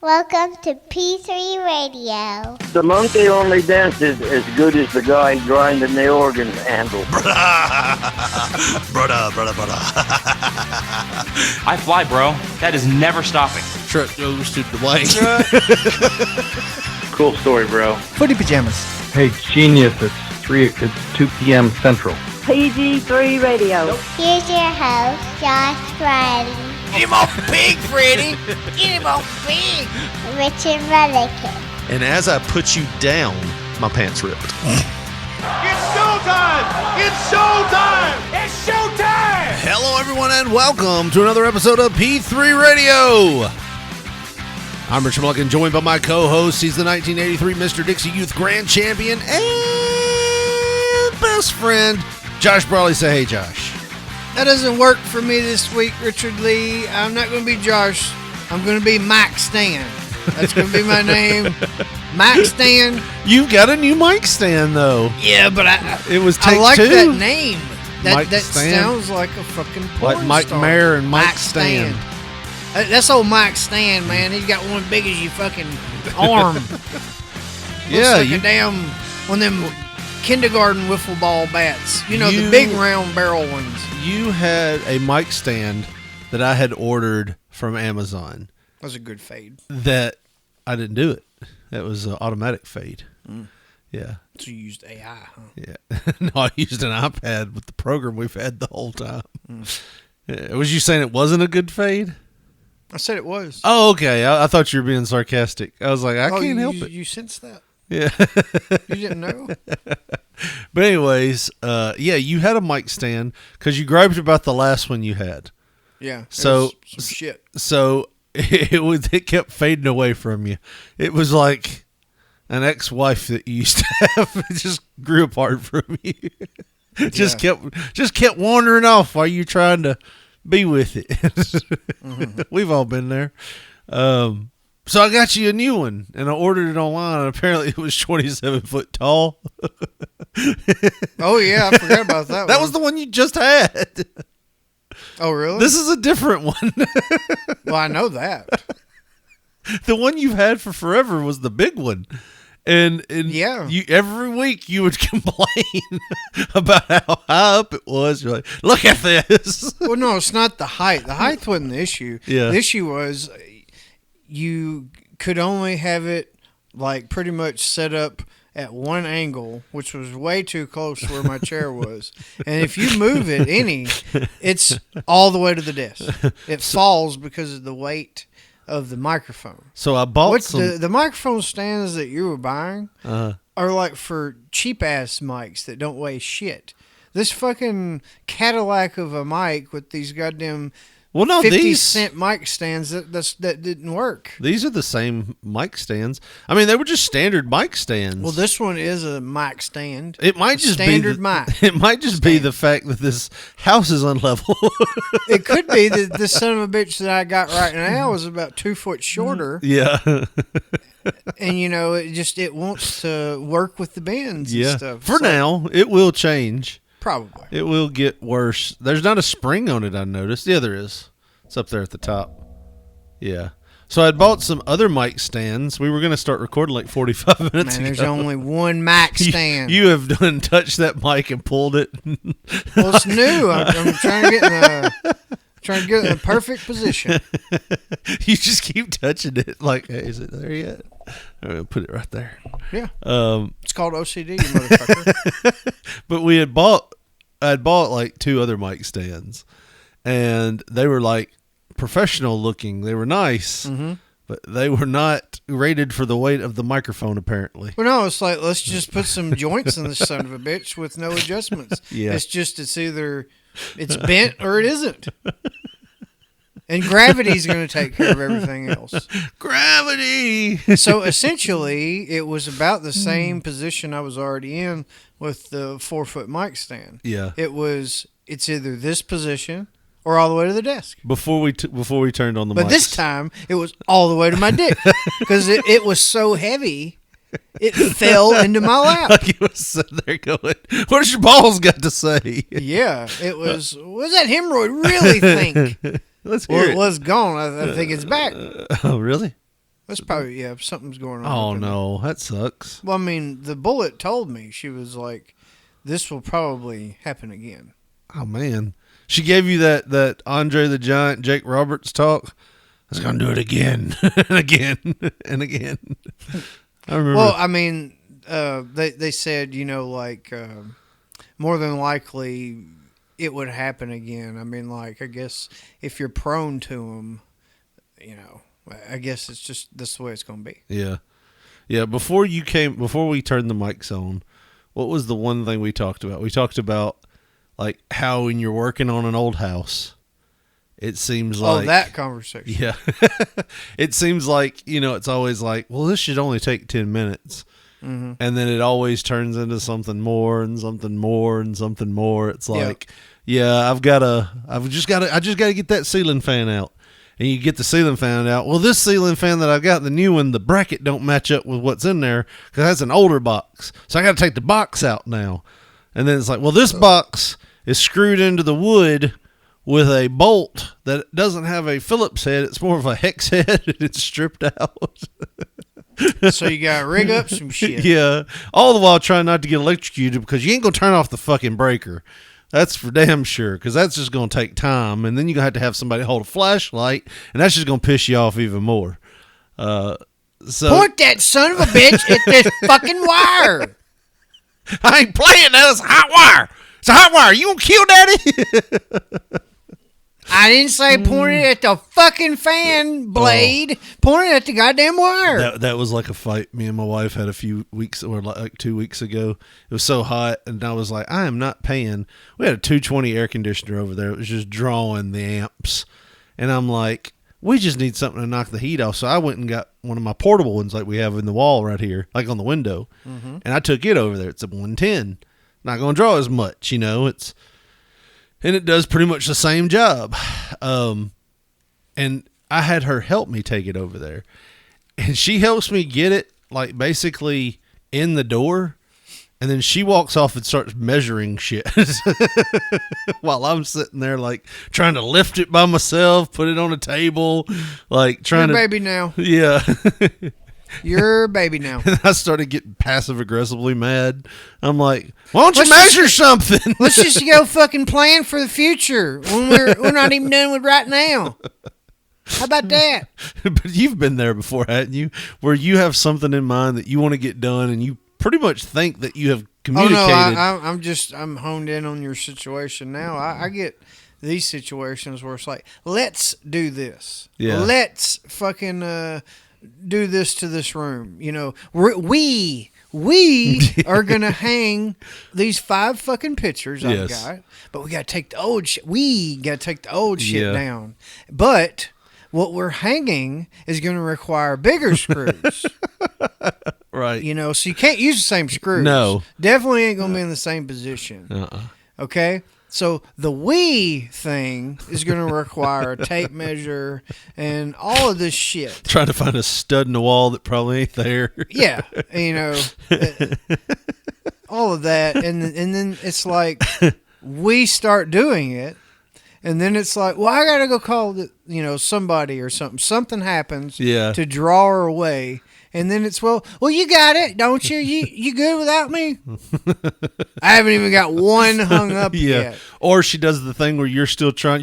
Welcome to P3 Radio. The monkey only dances as good as the guy grinding the organ handle. Brother. I fly, bro. That is never stopping. Truck goes to Dwayne. Cool story, bro. Footy pajamas. Hey, genius, it's 2 p.m. Central. PG3 Radio. Here's your host, Josh Riley. Get him off pig, Freddy. Get him off pig. Richard Mullican. And as I put you down, my pants ripped. It's showtime! It's showtime! It's showtime! Hello, everyone, and welcome to another episode of P3 Radio. I'm Richard Mullican, joined by my co-host. He's the 1983 Mr. Dixie Youth Grand Champion and best friend, Josh Brawley. Say hey, Josh. That doesn't work for me this week, Richard Lee. I'm not going to be Josh. I'm going to be Mike Stan. That's going to be my name. Mike Stan. You've got a new mic stand, though. Yeah, but it was I like two. that name. That Stan. sounds like a fucking porn Like Mike star. Mayer and Mike Stan. That's old Mike Stan, man. He's got one big as your fucking arm. Yeah, Looks like a damn one of them kindergarten wiffle ball bats. You know, the big round barrel ones. You had a mic stand that I had ordered from Amazon. That was a good fade. That I didn't do it. That was an automatic fade. Yeah. So you used AI, huh? Yeah. No, I used an iPad with the program we've had the whole time. Yeah. Was you saying it wasn't a good fade? I said it was. Oh, okay. I thought you were being sarcastic. I was like, I can't help it. You sensed that? Yeah. You didn't know? But anyways, yeah, you had a mic stand because you griped about the last one you had. Yeah. So some shit. So it kept fading away from you. It was like an ex-wife that you used to have. It just grew apart from you. Just kept wandering off while you trying to be with it. We've all been there. So I got you a new one, and I ordered it online, and apparently it was 27 foot tall. Oh, yeah, I forgot about that one. That was the one you just had. Oh, really? This is a different one. Well, I know that. The one you've had for forever was the big one. And yeah. You every week you would complain about how high up it was. You're like, look at this. Well, no, it's not the height. The height wasn't the issue. Yeah. The issue was you could only have it like pretty much set up at one angle, which was way too close to where my chair was. And if you move it it's all the way to the desk. It falls because of the weight of the microphone. So I bought the microphone stands that you were buying are like for cheap ass mics that don't weigh shit. This fucking Cadillac of a mic with these goddamn 50-cent mic stands that didn't work. These are the same mic stands. I mean, they were just standard mic stands. Well, this one is a mic stand. It might just standard be mic. It might just be the fact that this house is unlevel. It could be that the son of a bitch that I got right now is about 2 foot shorter. Yeah. And it wants to work with the bends and stuff. For now, it will change. Probably. It will get worse. There's not a spring on it, I noticed. Yeah, there is. It's up there at the top. Yeah. So I bought some other mic stands. We were going to start recording like 45 minutes ago. There's only one mic stand. You have touched that mic and pulled it. Well, it's new. I'm trying to get in the perfect position. You just keep touching it. Like, hey, is it there yet? I'm going to put it right there. Yeah. It's called OCD, you motherfucker. But I'd bought like two other mic stands, and they were like professional looking. They were nice, but they were not rated for the weight of the microphone, apparently. Well, no, it's like, let's just put some joints in this son of a bitch with no adjustments. Yeah. It's either it's bent or it isn't. And gravity's going to take care of everything else. Gravity! So essentially, it was about the same position I was already in with the 4 foot mic stand. Yeah. It's either this position or all the way to the desk. Before we turned on the mics. But this time, it was all the way to my dick. Because it was so heavy, it fell into my lap. Like it was sitting there going, what does your balls got to say? Yeah. It was, what does that hemorrhoid really think? Let's hear Well, it. it was gone. I think it's back. Oh, really? That's probably, something's going on. Oh with it. no, that sucks. Well, I mean, the bullet told me, she was like, this will probably happen again. Oh man, she gave you that Andre the Giant, Jake Roberts talk. I was gonna do it again and again and again. I remember. Well, I mean, they said, more than likely it would happen again. I mean, like, I guess if you're prone to them, I guess it's just this the way it's going to be. Yeah. Before we turned the mics on, what was the one thing we talked about? We talked about like how when you're working on an old house, it seems like that conversation. Yeah, it seems like it's always like, well, this should only take 10 minutes. And then it always turns into something more and something more and something more. It's like, I just got to get that ceiling fan out. And you get the ceiling fan out. Well, this ceiling fan that I got, the new one, the bracket don't match up with what's in there because that's an older box. So I got to take the box out now. And then it's like, well, this box is screwed into the wood with a bolt that doesn't have a Phillips head. It's more of a hex head, and it's stripped out. So you got to rig up some shit. Yeah. All the while trying not to get electrocuted because you ain't going to turn off the fucking breaker. That's for damn sure because that's just going to take time. And then you're going to have somebody hold a flashlight, and that's just going to piss you off even more. So point that son of a bitch at this fucking wire. I ain't playing that. It's a hot wire. It's a hot wire. You going to kill daddy? I didn't say point it at the fucking fan blade. Point it at the goddamn wire. That was like a fight me and my wife had a few weeks or like 2 weeks ago. It was so hot, and I was like, I am not paying. We had a 220 air conditioner over there. It was just drawing the amps. And I'm like, we just need something to knock the heat off. So I went and got one of my portable ones like we have in the wall right here, like on the window. And I took it over there. It's a 110. Not going to draw as much, and it does pretty much the same job. And I had her help me take it over there. And she helps me get it, like, basically in the door. And then she walks off and starts measuring shit while I'm sitting there, like, trying to lift it by myself, put it on a table, like, trying Your to... baby now. Yeah. Your baby now. And I started getting passive-aggressively mad. I'm like, why don't you measure something? Let's just go fucking plan for the future when we're not even done with right now. How about that? But you've been there before, hadn't you? Where you have something in mind that you want to get done, and you pretty much think that you have communicated. Oh, no, I'm honed in on your situation now. I get these situations where it's like, let's do this. Yeah. Let's fucking... do this to this room. We are gonna hang these 5 fucking pictures I've got, but we gotta take the old shit. We gotta take the old shit down. But what we're hanging is gonna require bigger screws. Right. So you can't use the same screws. No. Definitely ain't gonna be in the same position. Okay? So the we thing is going to require a tape measure and all of this shit. Trying to find a stud in the wall that probably ain't there. Yeah, all of that, and then it's like we start doing it, and then it's like, well, I got to go call somebody or something. Something happens to draw her away. And then it's, well, you got it, don't you? You good without me? I haven't even got one hung up yet. Or she does the thing where you're struggling.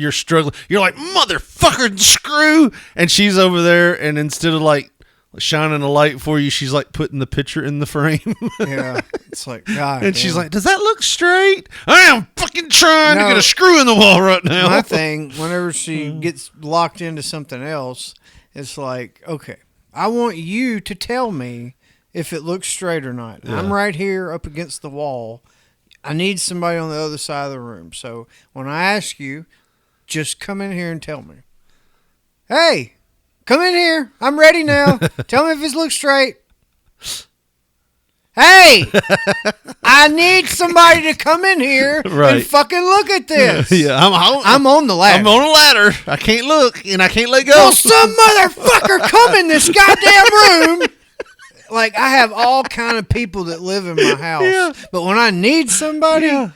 You're like, motherfucker, screw. And she's over there, and instead of like shining a light for you, she's like putting the picture in the frame. Yeah. It's like, God. And she's like, does that look straight? I am fucking trying to get a screw in the wall right now. My thing, whenever she gets locked into something else, it's like, okay, I want you to tell me if it looks straight or not. Yeah. I'm right here up against the wall. I need somebody on the other side of the room. So when I ask you, just come in here and tell me. Hey, come in here. I'm ready now. Tell me if it looks straight. Hey, I need somebody to come in here and fucking look at this. Yeah, I'm on the ladder. I'm on a ladder. I can't look, and I can't let go. Well, some motherfucker come in this goddamn room. Like, I have all kind of people that live in my house. But when I need somebody,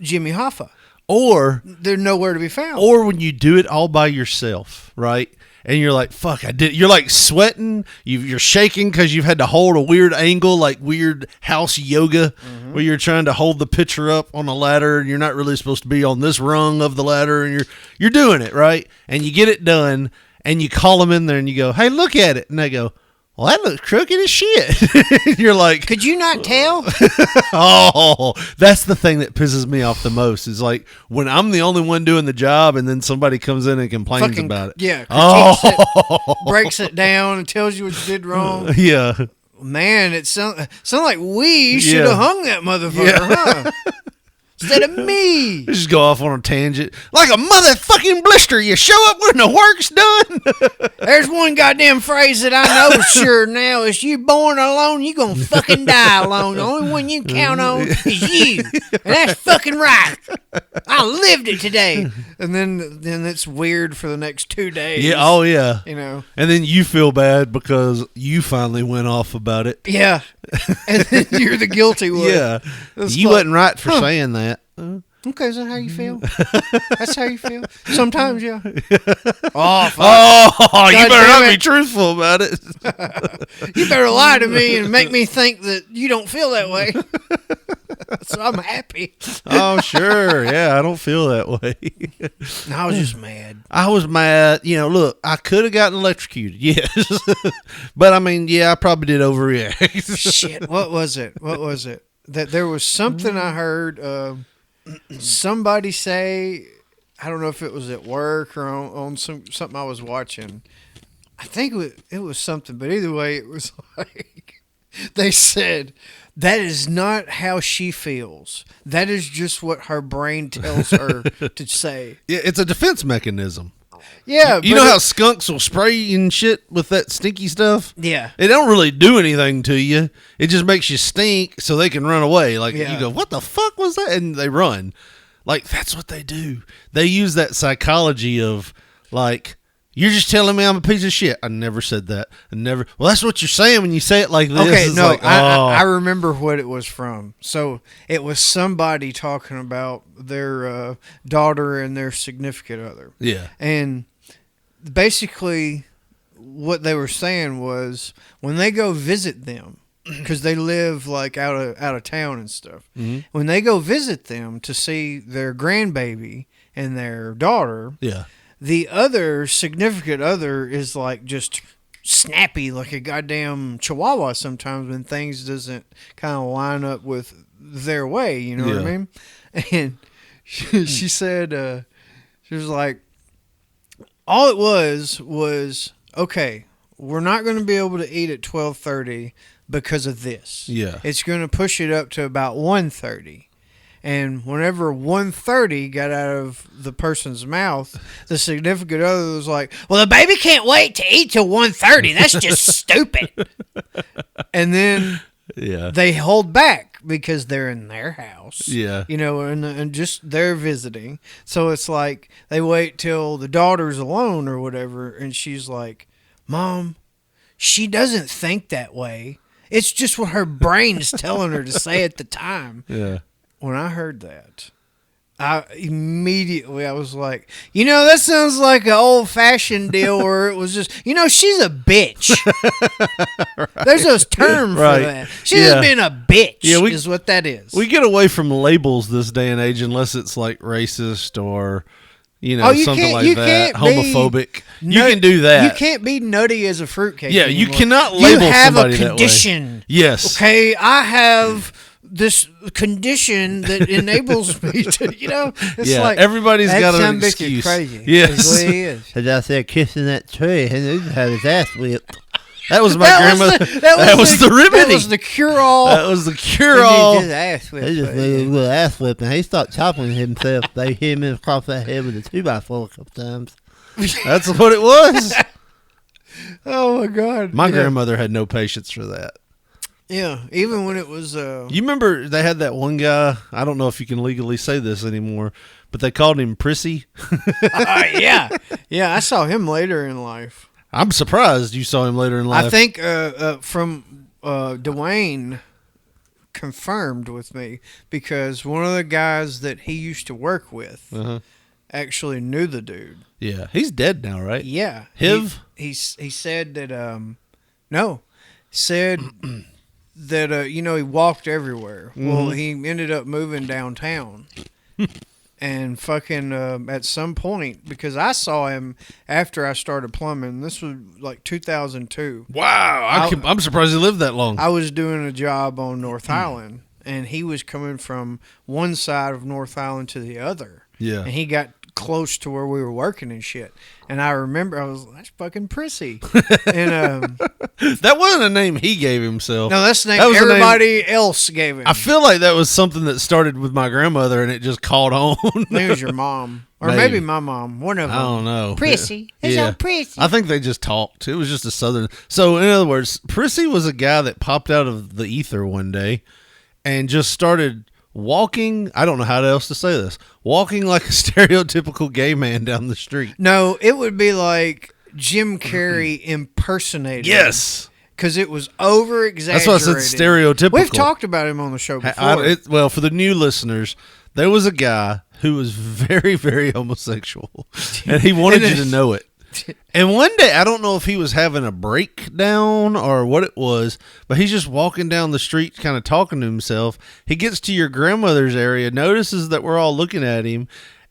Jimmy Hoffa. Or they're nowhere to be found. Or when you do it all by yourself, right? and you're like, fuck, I did. You're like sweating. You're shaking because you've had to hold a weird angle, like weird house yoga, where you're trying to hold the pitcher up on a ladder, and you're not really supposed to be on this rung of the ladder, and you're doing it right, and you get it done, and you call them in there, and you go, hey, look at it, and they go, well, that looks crooked as shit. You're like, could you not tell? oh, that's the thing that pisses me off the most is like when I'm the only one doing the job and then somebody comes in and complains about it. Yeah. Oh, Breaks it down and tells you what you did wrong. Yeah. Man, it sound like we should have hung that motherfucker, huh? Instead of me. Just go off on a tangent. Like a motherfucking blister. You show up when the work's done. There's one goddamn phrase that I know sure now is you born alone, you gonna fucking die alone. The only one you count on is you. And that's fucking right. I lived it today. And then it's weird for the next 2 days. Yeah, oh yeah. You know. And then you feel bad because you finally went off about it. Yeah. And then you're the guilty one. Yeah. It's You like, wasn't right for saying that. Okay, is that how you feel? That's how you feel? Sometimes, yeah. Oh, fuck. God You better damn not be it. truthful about it. You better lie to me and make me think that you don't feel that way. So I'm happy. Oh, sure. Yeah, I don't feel that way. I was just mad. I was mad. You know, look, I could have gotten electrocuted, yes. But, I mean, yeah, I probably did overreact. Shit, what was it? That there was something I heard somebody say, I don't know if it was at work or on something I was watching. I think it was something, but either way, it was like, they said, that is not how she feels. That is just what her brain tells her to say. Yeah, it's a defense mechanism. Yeah. You know how skunks will spray and shit with that stinky stuff? Yeah. It don't really do anything to you. It just makes you stink so they can run away. Like, Yeah. you go, what the fuck was that? And they run. Like, that's what they do. They use that psychology of, like, you're just telling me I'm a piece of shit. I never said that. Well, that's what you're saying when you say it like this. Okay, It's no, like, I remember what it was from. So it was somebody talking about their daughter and their significant other. Yeah. And basically what they were saying was when they go visit them, because they live like out of town and stuff. Mm-hmm. When they go visit them to see their grandbaby and their daughter, Yeah. the other significant other is like just snappy like a goddamn chihuahua sometimes when things doesn't kind of line up with their way, you know what I Yeah. mean? And she said, she was like, all it was, okay, we're not going to be able to eat at 12:30 because of this. Yeah. It's going to push it up to about 1:30. And whenever 1:30 got out of the person's mouth, the significant other was like, well, the baby can't wait to eat till 1:30. That's just stupid. And then Yeah. they hold back because they're in their house. Yeah. You know, and just they're visiting. So it's like they wait till the daughter's alone or whatever, and she's like, Mom, she doesn't think that way. It's just what her brain's telling her to say at the time. Yeah. When I heard that, I was like, you know, that sounds like an old-fashioned deal where it was just, you know, she's a bitch. Right. There's a term for that. She's been a bitch, is what that is. We get away from labels this day and age unless it's like racist or, you know, something like that. Homophobic. You can do that. You can't be nutty as a fruitcake. Yeah, anymore. you cannot label somebody that way. You have a condition. Yes. Okay, I have this condition that enables me to, you know, it's like everybody's got an excuse. Crazy. Yes. As I said, kissing that tree, and he had his ass whipped. That was my grandmother. That was the remedy. That was the cure-all. That was the cure-all. He just ass whipped. He just a little ass whipped, and he started chopping himself. They hit him across the head with a 2x4 a couple times. That's what it was. Oh my God! My grandmother had no patience for that. Yeah, even when it was. You remember they had that one guy? I don't know if you can legally say this anymore, but they called him Prissy. Yeah, I saw him later in life. I'm surprised you saw him later in life. I think from Dwayne confirmed with me because one of the guys that he used to work with actually knew the dude. Yeah, he's dead now, right? Yeah, Hiv? He said that said that he walked everywhere. Well, he ended up moving downtown. And fucking at some point, because I saw him after I started plumbing. This was like 2002. Wow, I'm surprised he lived that long. I was doing a job on North Island, and he was coming from one side of North Island to the other. Yeah. And he got close to where we were working and shit. And I remember that's fucking Prissy. And that wasn't a name he gave himself. no, that's the name That was the name- everybody else gave him. I feel like that was something that started with my grandmother and it just caught on. I think it was your mom. Or Maybe. maybe my mom. One of them. I don't know. Prissy. It's Yeah. old Prissy. I think they just talked. It was just a southern. So, in other words, Prissy was a guy that popped out of the ether one day and just started walking. I don't know how else to say this. Walking like a stereotypical gay man down the street. No, it would be like Jim Carrey impersonating. Yes. Because it was over exaggerated. That's why I said stereotypical. We've talked about him on the show before. Well, for the new listeners, there was a guy who was very, very homosexual, and he wanted you to know it. And one day, I don't know if he was having a breakdown or what it was, but he's just walking down the street kind of talking to himself. He gets to your grandmother's area, notices that we're all looking at him,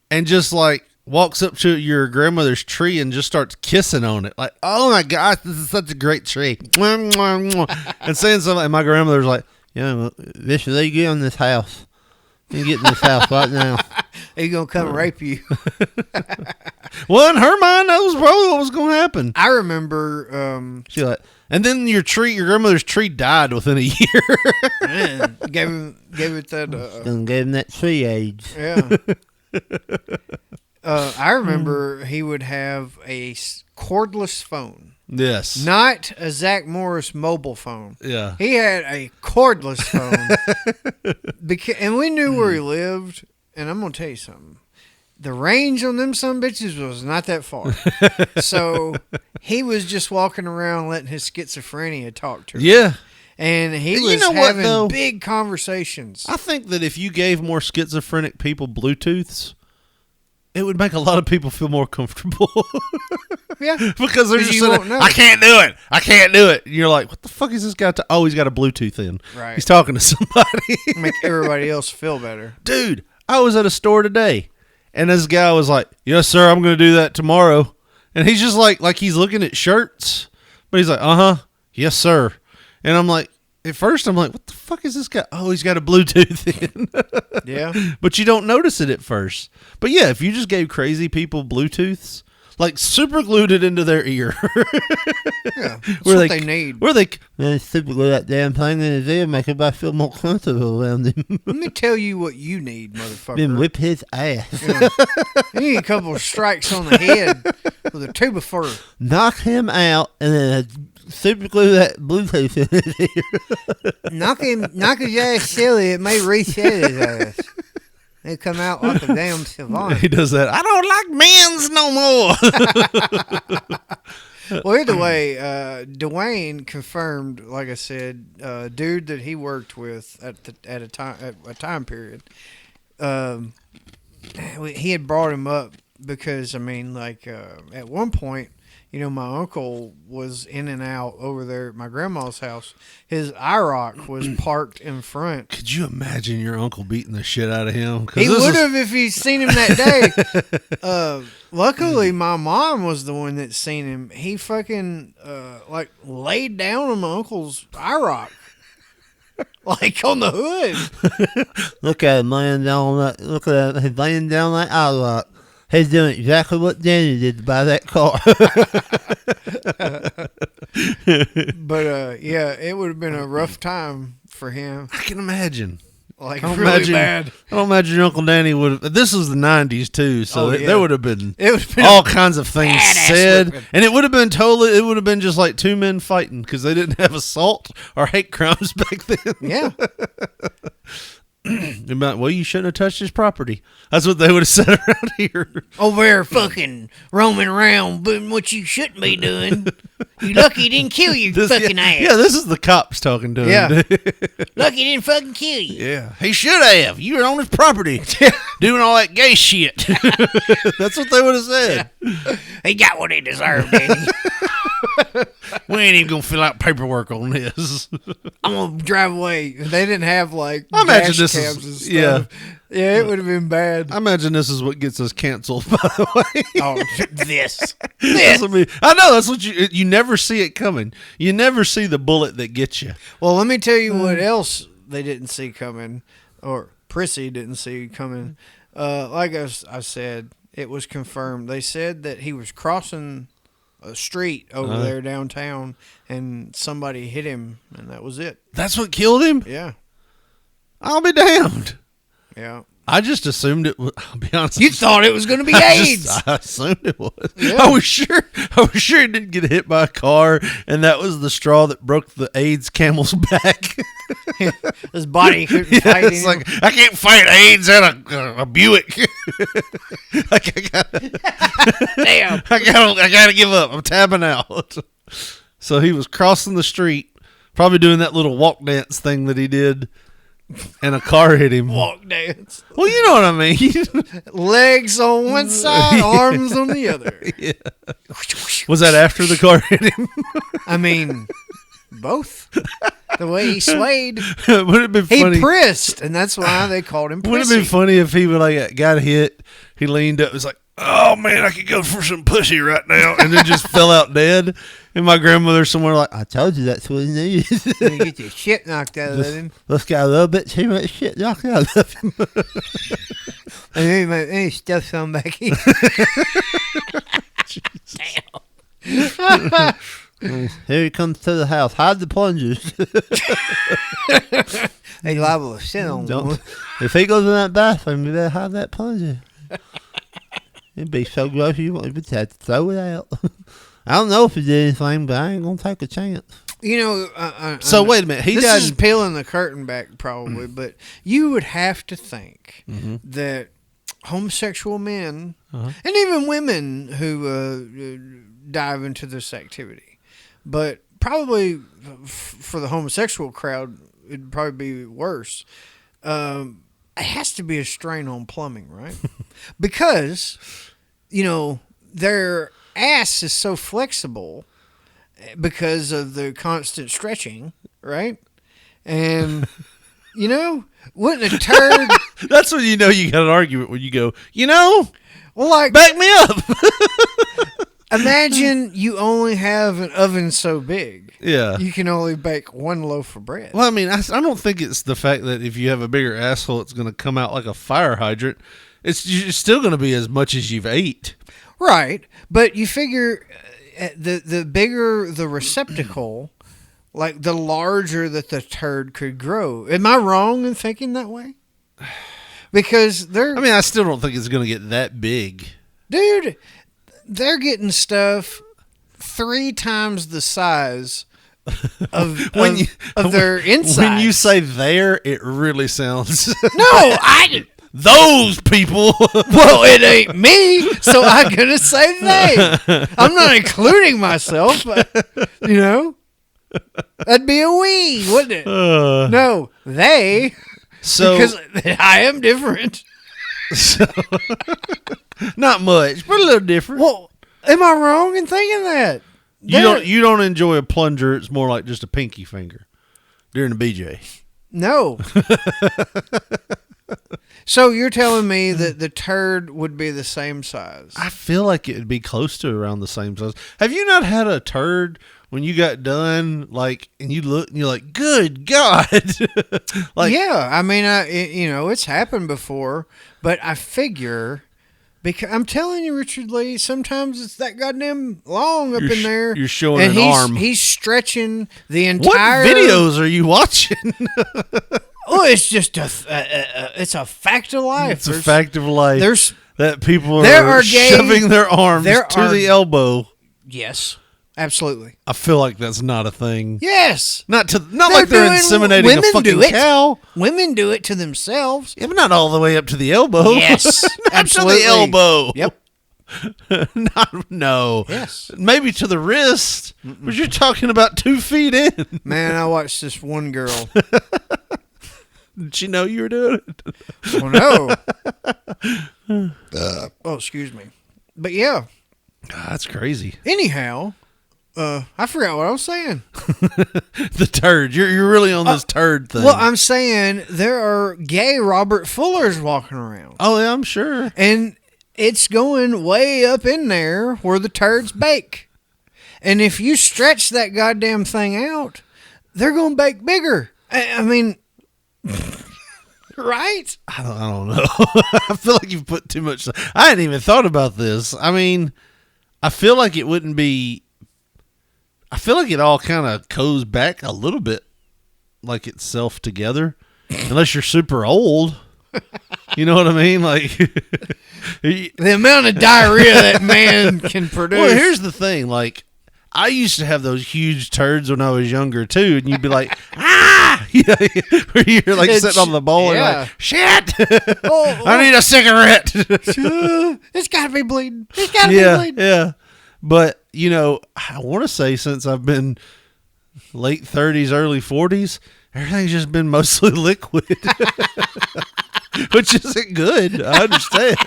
and just like walks up to your grandmother's tree and just starts kissing on it. Like, oh my gosh, this is such a great tree. Mwah, mwah, mwah. And saying something, and my grandmother's like, This they get on this house. You get in this house right now. He's going to come and rape you. Well, in her mind, that was probably what was going to happen. I remember... She like, and then your grandmother's tree died within a year. man, gave it that... Done gave him that tree age. Yeah. I remember he would have a cordless phone. Yes. Not a Zach Morris mobile phone. Yeah. He had a cordless phone. And we knew where he lived. And I'm going to tell you something. The range on them some bitches was not that far. So he was just walking around letting his schizophrenia talk to him. Yeah. And he You was know what, having though? big conversations. I think that if you gave more schizophrenic people Bluetooths, it would make a lot of people feel more comfortable. Yeah. Because they're just you saying, won't know. I can't do it. I can't do it. And you're like, what the fuck is this guy? Oh, he's got a Bluetooth in. Right. He's talking to somebody. Make everybody else feel better. Dude, I was at a store today, and this guy was like, yes, sir, I'm going to do that tomorrow. And he's just like he's looking at shirts, but he's like, yes, sir. And I'm like, at first I'm like, what the fuck is this guy? Oh, he's got a Bluetooth in. Yeah. But you don't notice it at first. But yeah, if you just gave crazy people Bluetooths, like super glued it into their ear. Yeah. That's what they need. Where they Man, it's typically that damn thing in his ear make everybody feel more comfortable around him. Let me tell you what you need, motherfucker. Then whip his ass. Yeah. You need a couple of strikes on the head with a tube of fur. Knock him out and then super glue that Bluetooth in his ear. Knock his ass silly. It may reset his ass. They come out like a damn savant. he does that. I don't like men's no more. Well, either way, Dwayne confirmed, like I said, dude that he worked with at a time period. He had brought him up because, I mean, like at one point, you know, my uncle was in and out over there at my grandma's house. His IROC was parked in front. Could you imagine your uncle beating the shit out of him? He would have if he'd seen him that day. Luckily, my mom was the one that seen him. He fucking like laid down on my uncle's IROC, like on the hood. Look at him laying down that. Look at him. He's laying down that outlook. He's doing exactly what Danny did to buy that car. But yeah, it would have been a rough time for him. I can imagine. Like I don't really imagine, bad. I don't imagine your Uncle Danny would have. This was the 90s too, so Oh, yeah. there would have been, It would all kinds of things badass said. whipping. And it would have been totally, it would have been just like two men fighting because they didn't have assault or hate crimes back then. Yeah. Well, you shouldn't have touched his property. That's what they would have said around here. Over there fucking roaming around doing what you shouldn't be doing. You lucky he didn't kill you, fucking ass. Yeah, this is the cops talking to him. Yeah. Lucky he didn't fucking kill you. Yeah, he should have. You were on his property doing all that gay shit. That's what they would have said. He got what he deserved, didn't he? We ain't even gonna fill out paperwork on this. I'm gonna drive away. They didn't have like I imagine dash this cams is and stuff. Yeah, it would have been bad. I imagine this is what gets us canceled. By the way, Oh, this. That's what I know. That's what you never see it coming. You never see the bullet that gets you. Well, let me tell you what else they didn't see coming, or Prissy didn't see coming. Like I said, it was confirmed. They said that he was crossing a street over there downtown, and somebody hit him, and that was it. That's what killed him? Yeah. I'll be damned. Yeah. I just assumed it was. I'll be honest. You thought it was going to be AIDS. I assumed it was. Yeah. I was sure he didn't get hit by a car, and that was the straw that broke the AIDS camel's back. His body couldn't fight It's him. like, I can't fight AIDS at a Buick. Damn. I gotta give up. I'm tabbing out. So he was crossing the street, probably doing that little walk dance thing that he did, and a car hit him. Walk dance. Well, you know what I mean. Legs on one side, arms on the other. Yeah. Was that after the car hit him? I mean, both. The way he swayed. Would it have been funny? He prissed, and that's why they called him Prissy. Would it have been funny if he would like got hit, he leaned up, was like, "Oh man, I could go for some pussy right now," and then just fell out dead. And my grandmother somewhere like, I told you that's what he needed. You get your shit knocked out of him. Let's get a little bit too much shit knocked out of him. And then he stuffed some back in. Here he comes to the house. Hide the plungers. They liable to sit on Don't- one. If he goes in that bathroom, you better hide that plunger. It'd be so gross you won't even have to throw it out. I don't know if he did anything, but I ain't gonna take a chance. You know, So wait a minute, he this died. is peeling the curtain back probably, but you would have to think that homosexual men and even women who dive into this activity, but probably for the homosexual crowd, it'd probably be worse. It has to be a strain on plumbing, right? Because, you know, their ass is so flexible because of the constant stretching, right? And, you know, wouldn't a turd... That's when you know you got an argument when you go, you know, Well, like, back me up. imagine you only have an oven so big. Yeah. You can only bake one loaf of bread. Well, I mean, I don't think it's the fact that if you have a bigger asshole, it's going to come out like a fire hydrant. It's still going to be as much as you've ate. Right. But you figure the bigger the receptacle, like the larger that the turd could grow. Am I wrong in thinking that way? Because they're... I mean, I still don't think it's going to get that big. Dude, they're getting stuff 3 times the size of their insides. When you say there, it really sounds... No, Those people. Well, it ain't me, so I'm going to say they. I'm not including myself, you know? That'd be a we, wouldn't it? No, they. So, because I am different. Not much, but a little different. Well, am I wrong in thinking that? You don't enjoy a plunger. It's more like just a pinky finger during the BJ. No. So you're telling me that the turd would be the same size? I feel like it would be close to around the same size. Have you not had a turd when you got done, like, and you look and you're like, good God. Like, yeah, I mean, it's happened before, but I figure, because I'm telling you, Richard Lee, sometimes it's that goddamn long up in there. You're showing and an arm. He's stretching the entire... What videos are you watching? Oh, it's just it's a fact of life. It's a fact of life. That people are there are gay, shoving their arms to the elbow. Yes, Absolutely. I feel like that's not a thing. Yes. Not like they're inseminating a women fucking do it. cow. Women do it to themselves. Yeah, but not all the way up to the elbow. Yes. Not Absolutely. to the elbow. Yep. No. Yes. Maybe to the wrist. But you're talking about 2 feet in. Man, I watched this one girl. Did she know you were doing it? Oh, no. Oh, excuse me. But yeah. God, that's crazy. Anyhow, I forgot what I was saying. The turd. You're really on this turd thing. Well, I'm saying there are gay Robert Fullers walking around. Oh, yeah, I'm sure. And it's going way up in there where the turds bake. And if you stretch that goddamn thing out, they're going to bake bigger. I mean, right? I don't know. I feel like you've put too much. I hadn't even thought about this. I mean, I feel like it wouldn't be. I feel like it all kind of goes back a little bit like itself together, unless you're super old. You know what I mean? Like the amount of diarrhea that man can produce. Well, here's the thing. Like, I used to have those huge turds when I was younger too, and you'd be like, ah, where you're like sitting on the bowl and like, shit, I need a cigarette. It's got to be bleeding. It's got to be bleeding. Yeah. But, I want to say since I've been late 30s, early 40s, everything's just been mostly liquid. Which isn't good. I understand.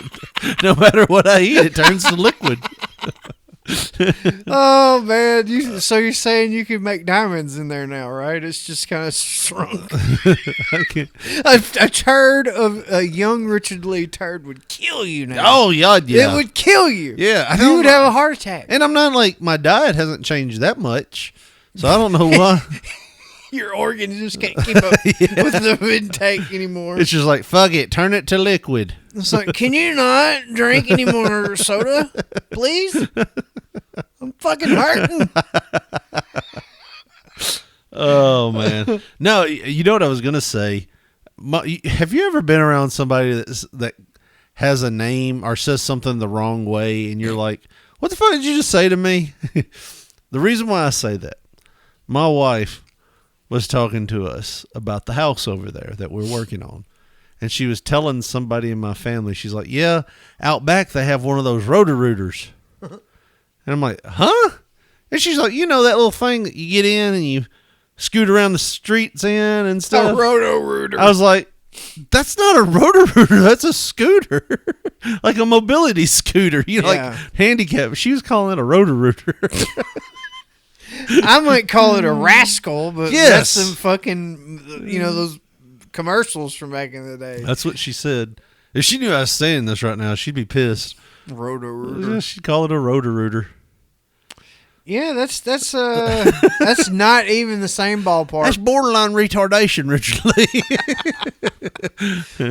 No matter what I eat, it turns to liquid. Oh, man. So you're saying you can make diamonds in there now, right? It's just kind of shrunk. A turd of a young Richard Lee turd would kill you now. Oh, yeah. It would kill you. Yeah. You would have a heart attack. And I'm not like, my diet hasn't changed that much. So I don't know why. Your organs just can't keep up with the intake anymore. It's just like, fuck it, turn it to liquid. It's like, can you not drink any more soda, please? I'm fucking hurting. Oh, man. No, you know what I was going to say? Have you ever been around somebody that has a name or says something the wrong way and you're like, what the fuck did you just say to me? The reason why I say that, my wife was talking to us about the house over there that we're working on. And she was telling somebody in my family, she's like, yeah, out back they have one of those Roto-Rooters. And I'm like, huh? And she's like, that little thing that you get in and you scoot around the streets in and stuff. A Roto-Rooter. I was like, that's not a Roto-Rooter, that's a scooter. Like a mobility scooter, like handicap. She was calling it a Roto-Rooter. I might call it a rascal, but yes. That's some fucking, those commercials from back in the day. That's what she said. If she knew I was saying this right now, she'd be pissed. Roto-Rooter. She'd call it a Roto-Rooter. Yeah, that's not even the same ballpark. That's borderline retardation, Richard Lee.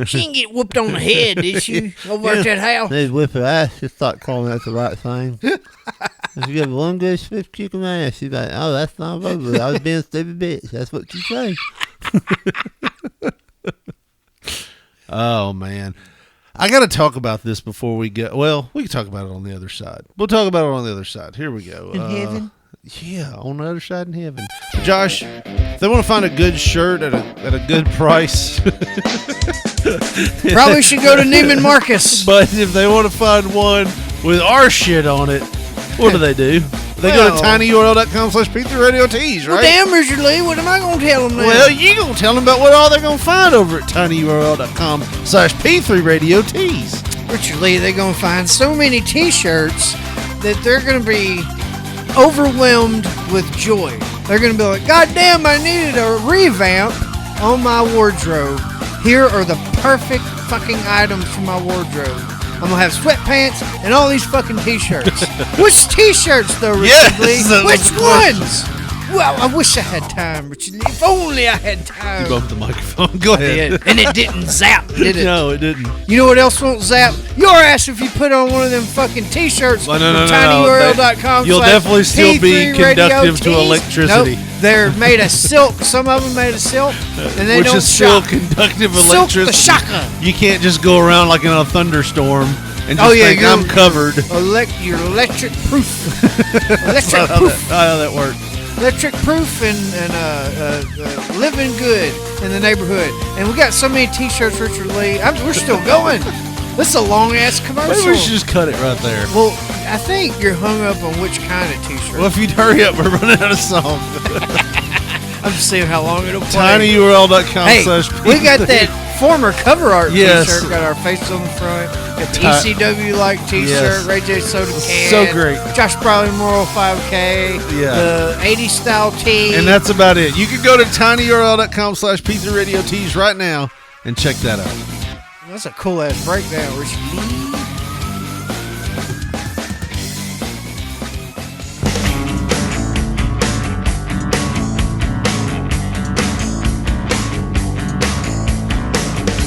She didn't get whooped on the head, did she? Over at that house. They'd whip her ass. Just start calling that the right thing. If you have one good swift kick in the ass, she's like, oh, that's not over. I was being a stupid bitch. That's what she say. Oh, man. I got to talk about this before we go. Well, we can talk about it on the other side. We'll talk about it on the other side. Here we go. In heaven? Yeah, on the other side in heaven. Josh, if they want to find a good shirt at a good price. Probably should go to Neiman Marcus. But if they want to find one with our shit on it, what do? They go to tinyurl.com/P3RadioTees, right? Well, damn, Richard Lee, what am I going to tell them now? Well, you going to tell them about what all they're going to find over at tinyurl.com/P3RadioTees. Richard Lee, they're going to find so many T-shirts that they're going to be overwhelmed with joy. They're going to be like, God damn, I needed a revamp on my wardrobe. Here are the perfect fucking items for my wardrobe. I'm going to have sweatpants and all these fucking T-shirts. Which T-shirts, though, Richard Lee? Which ones? Well, I wish I had time, Richard Lee. If only I had time. You bumped the microphone. Go ahead. And it didn't zap, did it? No, it didn't. You know what else won't zap? Your ass if you put on one of them fucking T-shirts from tinyurl.com. You'll definitely still be conductive to electricity. Nope. They're made of silk. Some of them made of silk, and they Which don't is still shock. conductive Silk electricity. the shocker. You can't just go around like in a thunderstorm and just think you're- I'm covered. You're electric proof. That's electric not proof. how that works. Electric proof and living good in the neighborhood. And we got so many T-shirts, Richard Lee. We're still going. This is a long ass commercial. Maybe we should just cut it right there. Well, I think you're hung up on which kind of T-shirt. Well, if you'd hurry up, we're running out of songs. I'm just seeing how long it'll play. tinyurl.com/. Hey, we got that former cover art Yes. T-shirt. Got our face on the front. Got the Ti- ECW like T-shirt. Yes. Ray J Soda can. So great. Josh Briley Memorial 5K. Yeah. The 80s style tee. And that's about it. You can go to tinyurl.com/P3 Radio Tees right now and check that out. That's a cool ass breakdown, Richard Lee.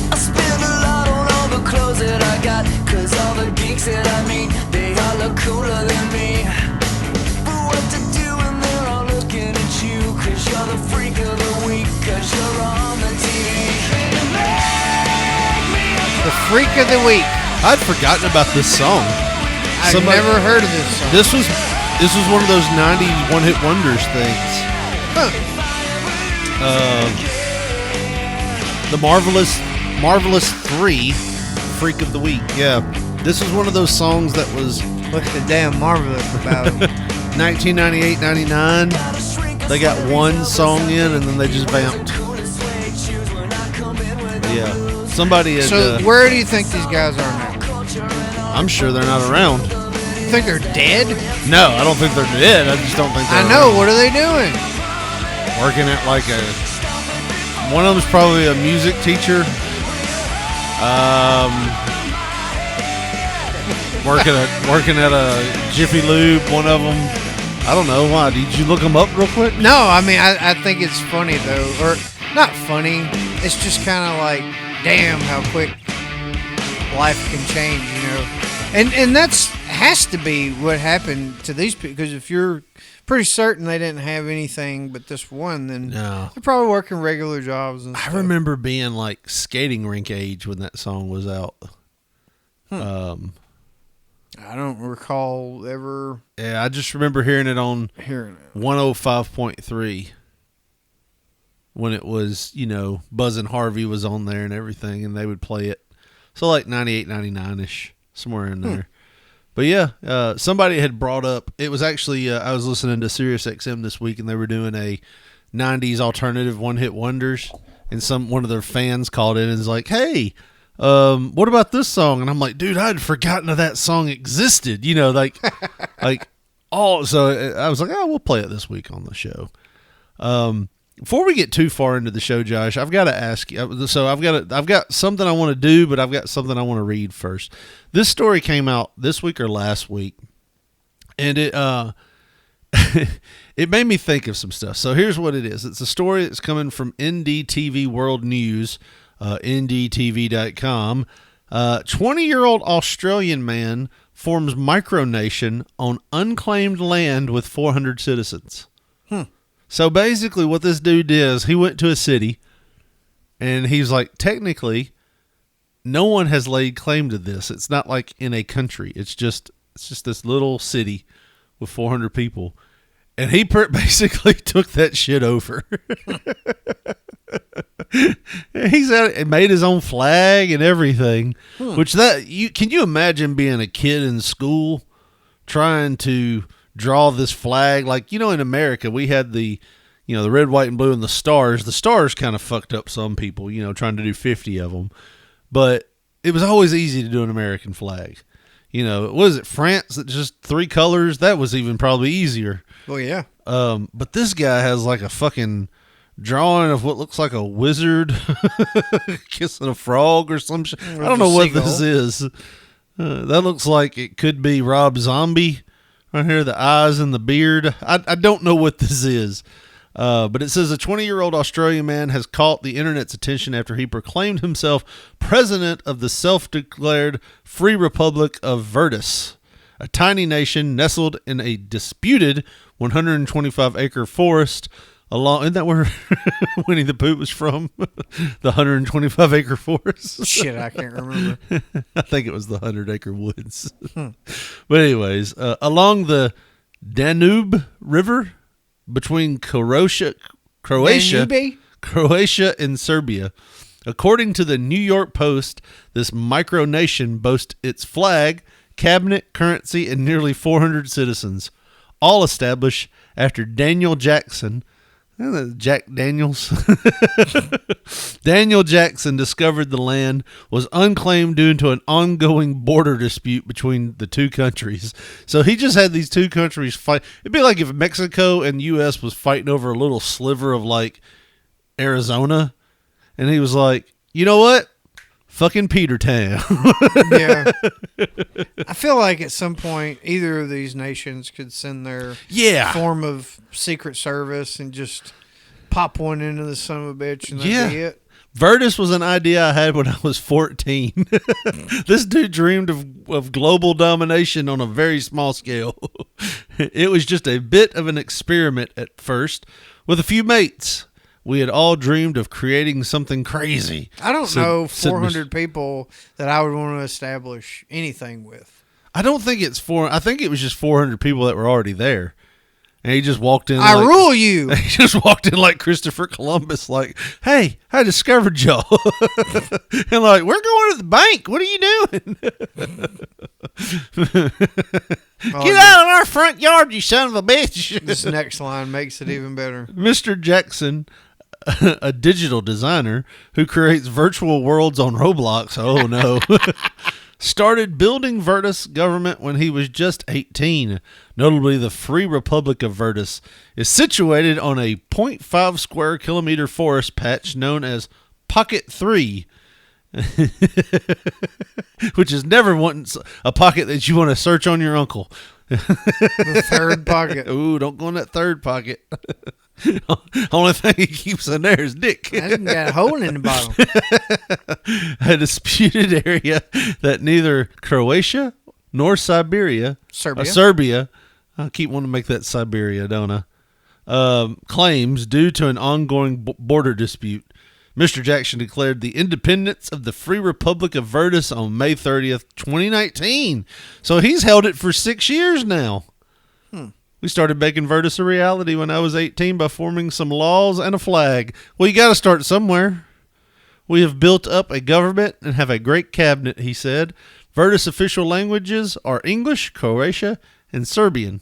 I spend a lot on all the clothes that I got, 'cause all the geeks that I meet, they all look cooler than me. But what to do when they're all looking at you, 'cause you're the freak of the week, 'cause you're on the TV. The freak of the week. I'd forgotten about this song. I've Somebody- never heard of this song. This was one of those 90s one-hit wonders things. Huh. The Marvelous 3 Freak of the Week. Yeah. This was one of those songs that was What's the damn marvelous about it? 1998-99. They got one song in and then they just vamped. Yeah. Somebody had, So where do you think these guys are now? I'm sure they're not around. You think they're dead? No, I don't think they're dead. I just don't think they're I know. around. What are they doing? Working at like one of them's probably a music teacher. Working at a Jiffy Lube. One of them. I don't know why. Did you look them up real quick? No, I mean, I think it's funny, though. Or, not funny. It's just kind of like, damn, how quick life can change, you know? And that's has to be what happened to these people. Because if you're pretty certain they didn't have anything but this one, then No. they're probably working regular jobs and stuff. I remember being like skating rink age when that song was out. I don't recall ever Yeah, I just remember hearing it on hearing it. 105.3 when it was, you know, Buzz and Harvey was on there and everything, and they would play it. So like 98, 99-ish, somewhere in there. But yeah, somebody had brought up, it was actually, I was listening to Sirius XM this week, and they were doing a 90s alternative one-hit wonders, and one of their fans called in and was like, hey, what about this song? And I'm like, dude, I'd forgotten that song existed, you know, like, so I was like, oh, we'll play it this week on the show. Before we get too far into the show, Josh, I've got to ask you. So I've got something I want to do, but I've got something I want to read first. This story came out this week or last week, and it it made me think of some stuff. So here's what it is. It's a story that's coming from NDTV World News, ndtv.com. 20-year-old Australian man forms micronation on unclaimed land with 400 citizens. So basically what this dude did is he went to a city and he's like, technically, no one has laid claim to this. It's not like in a country. It's just this little city with 400 people. And he basically took that shit over. He's out and made his own flag and everything. Which can you imagine being a kid in school trying to draw this flag? Like, you know, in America we had the red, white, and blue and the stars. The stars kind of fucked up some people, you know, trying to do 50 of them. But it was always easy to do an American flag. You know, was it France that just 3 colors? That was even probably easier. Well, yeah. But this guy has like a fucking drawing of what looks like a wizard kissing a frog or some shit. I don't know what this is. That looks like it could be Rob Zombie right here, the eyes and the beard. I don't know what this is. But it says a 20-year-old Australian man has caught the internet's attention after he proclaimed himself president of the self-declared Free Republic of Virtus, a tiny nation nestled in a disputed 125-acre forest Isn't that where Winnie the Pooh was from? The 125-acre forest? Shit, I can't remember. I think it was the 100-acre woods. But anyways, along the Danube River between Croatia and Serbia. According to the New York Post, this micronation boasts its flag, cabinet, currency, and nearly 400 citizens, all established after Daniel Jackson, Jack Daniels. Daniel Jackson discovered the land was unclaimed due to an ongoing border dispute between the two countries. So he just had these two countries fight. It'd be like if Mexico and U.S. was fighting over a little sliver of like Arizona, and he was like, you know what? Fucking Petertown. Yeah. I feel like at some point either of these nations could send their form of secret service and just pop one into the son of a bitch and that'd be it. Virtus was an idea I had when I was 14. This dude dreamed of global domination on a very small scale. It was just a bit of an experiment at first with a few mates. We had all dreamed of creating something crazy. I don't know 400 people that I would want to establish anything with. I don't think it's I think it was just 400 people that were already there. And he just walked in. I rule you. He just walked in like Christopher Columbus, like, hey, I discovered y'all. And like, we're going to the bank. What are you doing? Get out of our front yard, you son of a bitch. This next line makes it even better. Mr. Jackson, a digital designer who creates virtual worlds on Roblox, oh no, started building Virtus government when he was just 18. Notably, the Free Republic of Virtus is situated on a 0.5 square kilometer forest patch known as Pocket 3, which is never once a pocket that you want to search on your uncle. The third pocket. Ooh, don't go in that third pocket. Only thing he keeps in there is dick. That's got a hole in the bottom. A disputed area that neither Croatia nor Serbia, I keep wanting to make that Siberia, don't I? Claims due to an ongoing border dispute. Mr. Jackson declared the independence of the Free Republic of Virtus on May 30th, 2019. So he's held it for 6 years now. We started making Virtus a reality when I was 18 by forming some laws and a flag. Well, you got to start somewhere. We have built up a government and have a great cabinet, he said. Virtus official languages are English, Croatian, and Serbian.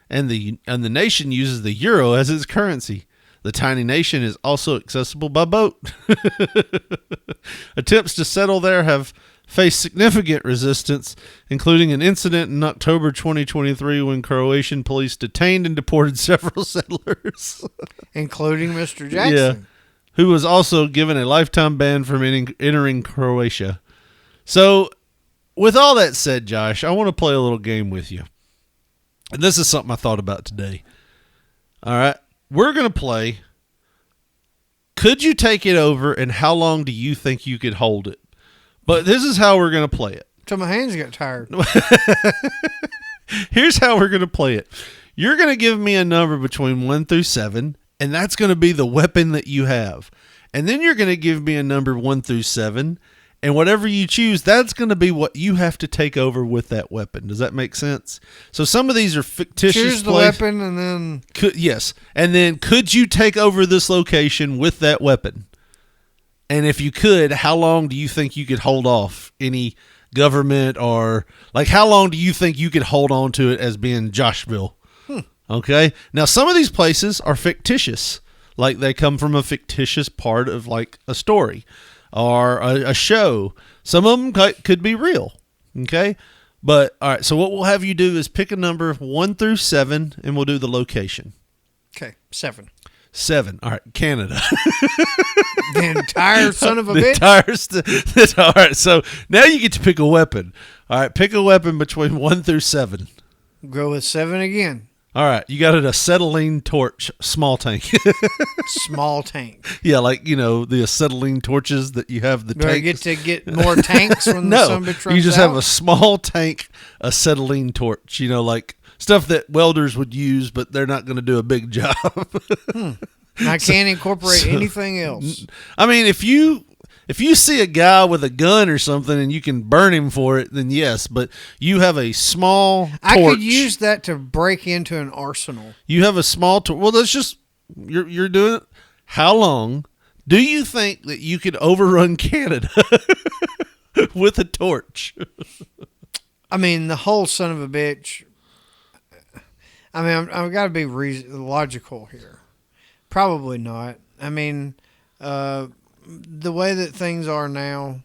And the nation uses the euro as its currency. The tiny nation is also accessible by boat. Attempts to settle there have faced significant resistance, including an incident in October 2023 when Croatian police detained and deported several settlers. Including Mr. Jackson. Yeah, who was also given a lifetime ban from entering Croatia. So, with all that said, Josh, I want to play a little game with you. And this is something I thought about today. All right. We're going to play, could you take it over, and how long do you think you could hold it? But this is how we're going to play it. Till my hands got tired. Here's how we're going to play it. You're going to give me a number between 1 through 7, and that's going to be the weapon that you have. And then you're going to give me a number 1 through 7, and whatever you choose, that's going to be what you have to take over with that weapon. Does that make sense? So some of these are fictitious. Choose the weapon and then... Yes. And then could you take over this location with that weapon? And if you could, how long do you think you could hold off any government, or like how long do you think you could hold on to it as being Joshville? Okay. Now, some of these places are fictitious. Like they come from a fictitious part of like a story or a show. Some of them could be real. Okay. But all right. So what we'll have you do is pick a number 1 through 7 and we'll do the location. Okay. 7. 7. All right. Canada. The entire son of a bitch. All right. So now you get to pick a weapon. All right. Pick a weapon between 1 through 7. Go with 7 again. All right. You got it. Acetylene torch, small tank. Small tank. Yeah. Like, you know, the acetylene torches that you have the tank. Do I get to get more tanks when the sun bitch runs you just out? have a small tank acetylene torch, you know, like stuff that welders would use, but they're not going to do a big job. I can't incorporate anything else. I mean, if you see a guy with a gun or something and you can burn him for it, then yes. But you have a small torch. I could use that to break into an arsenal. You have a small torch. Well, that's just you're doing it. How long do you think that you could overrun Canada with a torch? I mean, the whole son of a bitch. I mean, I've got to be logical here. Probably not. I mean, the way that things are now,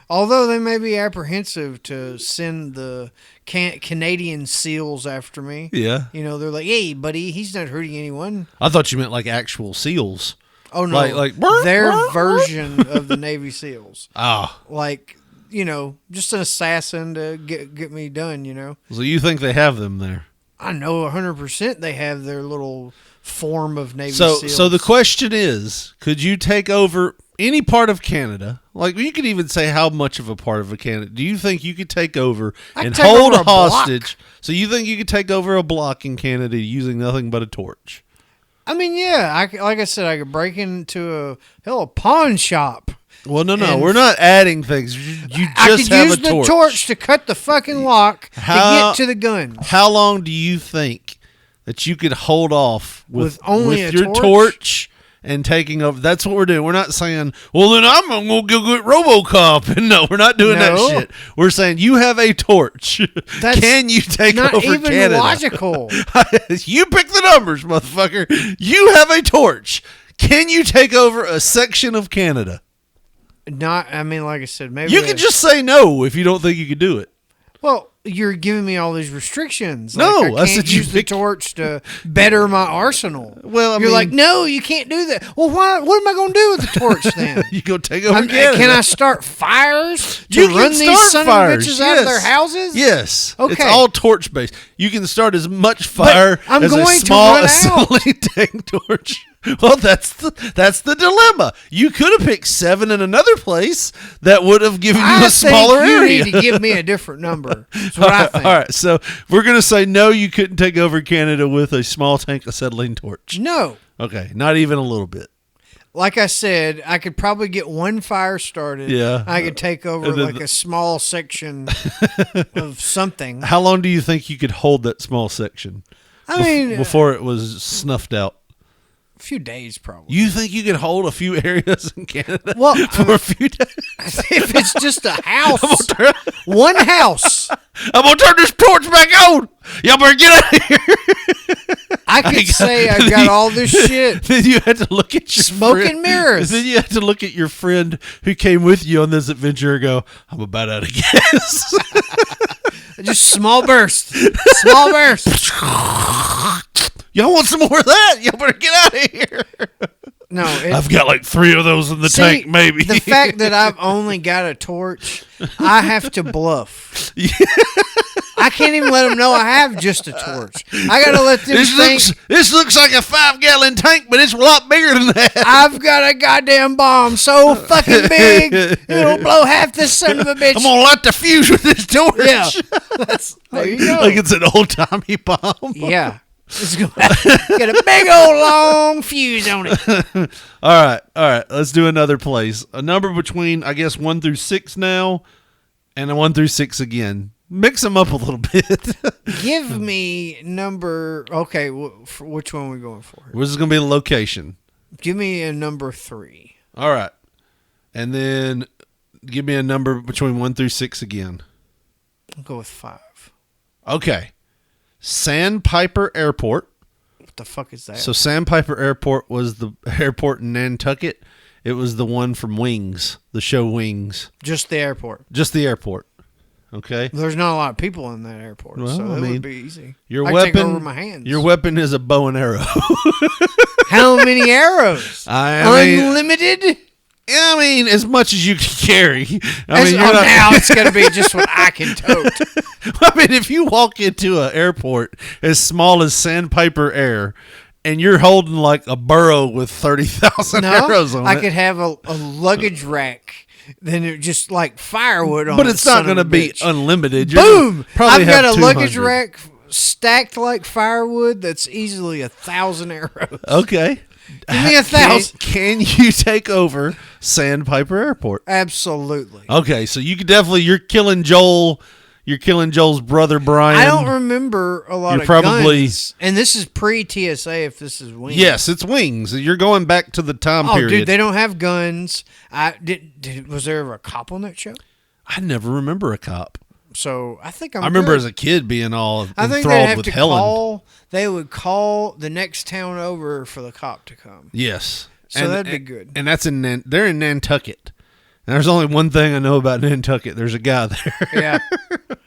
although they may be apprehensive to send the Canadian SEALs after me. Yeah. You know, they're like, hey, buddy, he's not hurting anyone. I thought you meant like actual SEAls. Oh, no. Like their version of the Navy SEAls. Oh. Like, you know, just an assassin to get me done, you know. So you think they have them there? I know 100% they have their little form of Navy SEALs. So the question is, could you take over any part of Canada? Like, you could even say how much of a part of Canada. Do you think you could take over and hold a hostage? So you think you could take over a block in Canada using nothing but a torch? I mean, yeah. Like I said, I could break into a pawn shop. Well, no. We're not adding things. You just have a torch. I could use the torch to cut the fucking lock to get to the gun. How long do you think that you could hold off with your torch and taking over? That's what we're doing. We're not saying, well, then I'm going to go get RoboCop. And no, we're not doing that shit. We're saying you have a torch. Can you take over Canada? Not even logical. You pick the numbers, motherfucker. You have a torch. Can you take over a section of Canada? I mean, like I said, maybe you can just say no if you don't think you could do it. Well, you're giving me all these restrictions. No, like I can't use the torch to better my arsenal. Well, you're like, no, you can't do that. Well, what am I going to do with the torch then? You go take over Canada. Can I start fires to run these son of bitches out of their houses? Yes. Okay. It's all torch based. You can start as much fire as a small acetylene tank torch. Well, that's the dilemma. You could have picked 7 in another place that would have given you a smaller area. You need to give me a different number. That's what I think. All right, so we're going to say no, you couldn't take over Canada with a small tank acetylene torch. No. Okay, not even a little bit. Like I said, I could probably get one fire started. Yeah. I could take over like a small section of something. How long do you think you could hold that small section? I mean, before it was snuffed out? A few days, probably. You think you could hold a few areas in Canada for a few days? If it's just a house, one house. I'm going to turn this torch back on. Y'all better get out of here. I could say I've got all this shit. Then you had to look at your smoke friend, and mirrors. Then you had to look at your friend who came with you on this adventure and go, I'm about out of gas. Just small burst. Small burst. Y'all want some more of that? Y'all better get out of here. No, I've got like 3 of those in the tank, maybe. The fact that I've only got a torch, I have to bluff. I can't even let them know I have just a torch. I got to let them think. This looks like a 5-gallon tank, but it's a lot bigger than that. I've got a goddamn bomb so fucking big, it'll blow half this son of a bitch. I'm going to light the fuse with this torch. Yeah. There you go. Like it's an old-timey bomb. Yeah. It's going to get a big old long fuse on it. All right. Let's do another place. A number between, I guess, 1 through 6 now, and a 1 through 6 again. Mix them up a little bit. Give me number. Okay, which one are we going for? This is going to be the location. Give me a number 3. All right. And then give me a number between 1 through 6 again. I'll go with 5. Okay. Sandpiper Airport. What the fuck is that? So Sandpiper Airport was the airport in Nantucket. It was the one from Wings, the show Wings. Just the airport. Just the airport. Okay. There's not a lot of people in that airport, well, so it would be easy. Your I weapon, take over my hands. Your weapon is a bow and arrow. How many arrows? Unlimited? I mean, as much as you can carry. Now it's going to be just what I can tote. I mean, if you walk into an airport as small as Sandpiper Air and you're holding like a burrow with 30,000 arrows on it. I could have a luggage rack. Then it just like firewood on it. But it's not going to be unlimited. Boom! I've got a luggage rack stacked like firewood. That's easily 1,000 arrows. Okay. Give me 1,000. Can you take over Sandpiper Airport? Absolutely. Okay, so you could definitely. You're killing Joel. You're killing Joel's brother Brian. I don't remember a lot You're of probably- guns. And this is pre-TSA if this is Wings. Yes, it's Wings. You're going back to the time Oh, period. dude, they don't have guns. Was there ever a cop on that show? I never remember a cop. So I think I remember as a kid being all I think they'd enthralled have with to Helen. call. They would call the next town over for the cop to come. Yes. So that'd be good. And that's they're in Nantucket. And there's only one thing I know about Nantucket. There's a guy there. Yeah.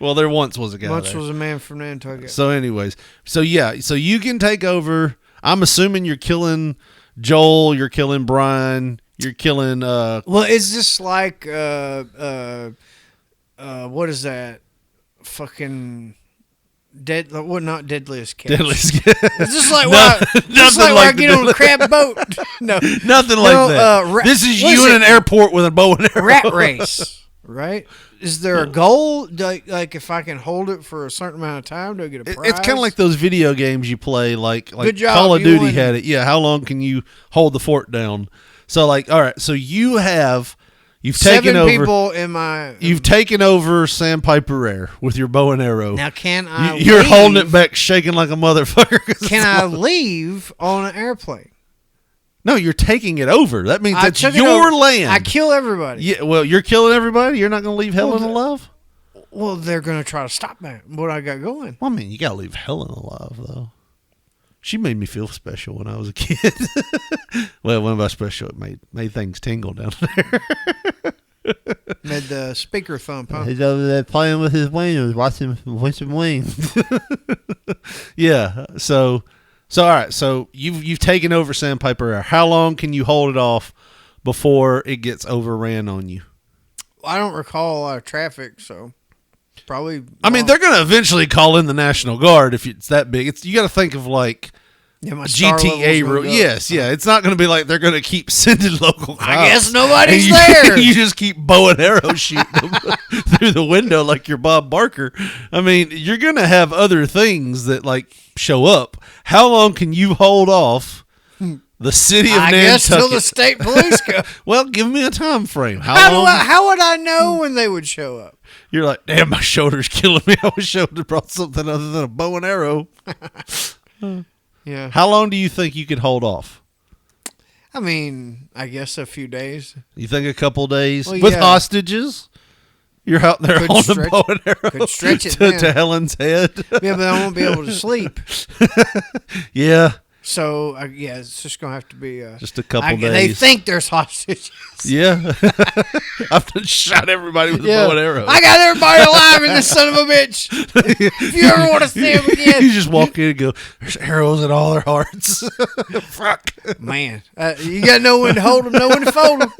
Well, there once was a guy Once there. was a man from Nantucket. So anyways, so you can take over. I'm assuming you're killing Joel, you're killing Brian, you're killing Well, is this like what is that? Fucking dead? Well, not Deadliest Catch. Deadliest Catch. It's just like Nothing where I like get the on a crab boat. No, nothing like that. This is you in an airport with a bow and arrow. Rat race, right? Is there a goal? Like if I can hold it for a certain amount of time, do I get a prize? It's kind of like those video games you play, like Good job, Call of you Duty won. had it. Yeah, how long can you hold the fort down? So like, all right, so you've taken 7 over. people in my. You've taken over Sandpiper Air with your bow and arrow. Now can I? You're leave? holding it back, shaking like a motherfucker. 'cause Can it's I all- leave on an airplane? No, you're taking it over. That means I that's took it your over. land. I kill everybody. Yeah, well, you're killing everybody. You're not going to leave Helen alive. Well, they're going to try to stop me. What I got going? Well, I mean, you got to leave Helen alive, though. She made me feel special when I was a kid. Well, when by special, it made things tingle down there. Made the speaker thump, huh? He's over there playing with his wings, watching Wings. Yeah. So all right. So you've taken over Sandpiper Air. How long can you hold it off before it gets overran on you? I don't recall a lot of traffic, so probably. I mean, they're going to eventually call in the National Guard if it's that big. You got to think of like my star GTA level's rule. gonna go. Yes, yeah. It's not going to be like they're going to keep sending local cops. I guess nobody's And there. You just keep bow and arrow shooting them through the window like you're Bob Barker. I mean, you're going to have other things that like show up. How long can you hold off the city of I Nantucket? guess till the state police go. Well, give me a time frame. How would I know when they would show up? You're like, damn, my shoulder's killing me. I wish I would have brought something other than a bow and arrow. Yeah. How long do you think you could hold off? I mean, I guess a few days. You think a couple days Well, with yeah. hostages? You're out there Could holding a stretch- bow and arrow could stretch it to then. Helen's head. Yeah, but I won't be able to sleep. Yeah, So yeah, it's just gonna have to be just a couple They days. think there's hostages. Yeah, I've done shot everybody with a bow and arrow. I got everybody alive in this son of a bitch. If you ever want to see him again, You just walk in and go, "There's arrows in all their hearts." Fuck, man, you got to know when to hold them, know when to fold them.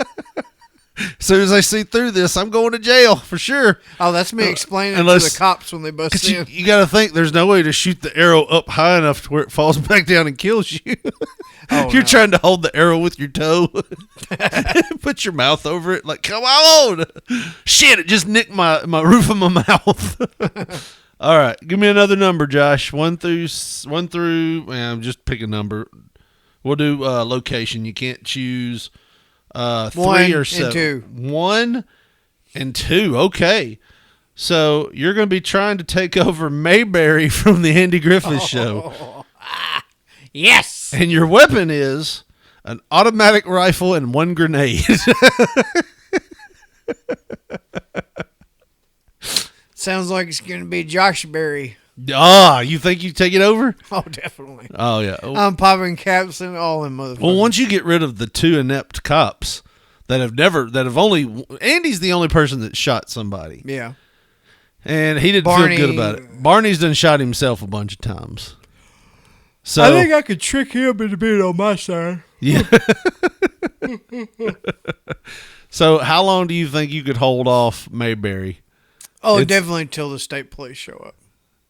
as soon as I see through this, I'm going to jail for sure. Oh, that's me explaining it to unless- the cops when they bust 'Cause in. you got to think there's no way to shoot the arrow up high enough to where it falls back down and kills you. Oh, You're no. trying to hold the arrow with your toe. Put your mouth over it. Like, come on. Shit, it just nicked my roof of my mouth. All right. Give me another number, Josh. One through, just pick a number. We'll do location. You can't choose 3 1 or and 7. 2. 1 and 2. Okay. So you're going to be trying to take over Mayberry from the Andy Griffith Show. Yes. And your weapon is an automatic rifle and 1 grenade. Sounds like it's going to be Josh Berry. You think you take it over? Oh, definitely. Oh, yeah. I'm popping caps and all them motherfuckers. Well, once you get rid of the 2 inept cops Andy's the only person that shot somebody. Yeah. And he didn't Barney- feel good about it. Barney's done shot himself a bunch of times. So I think I could trick him into being on my side. Yeah. So how long do you think you could hold off Mayberry? Oh, It's- definitely until the state police show up.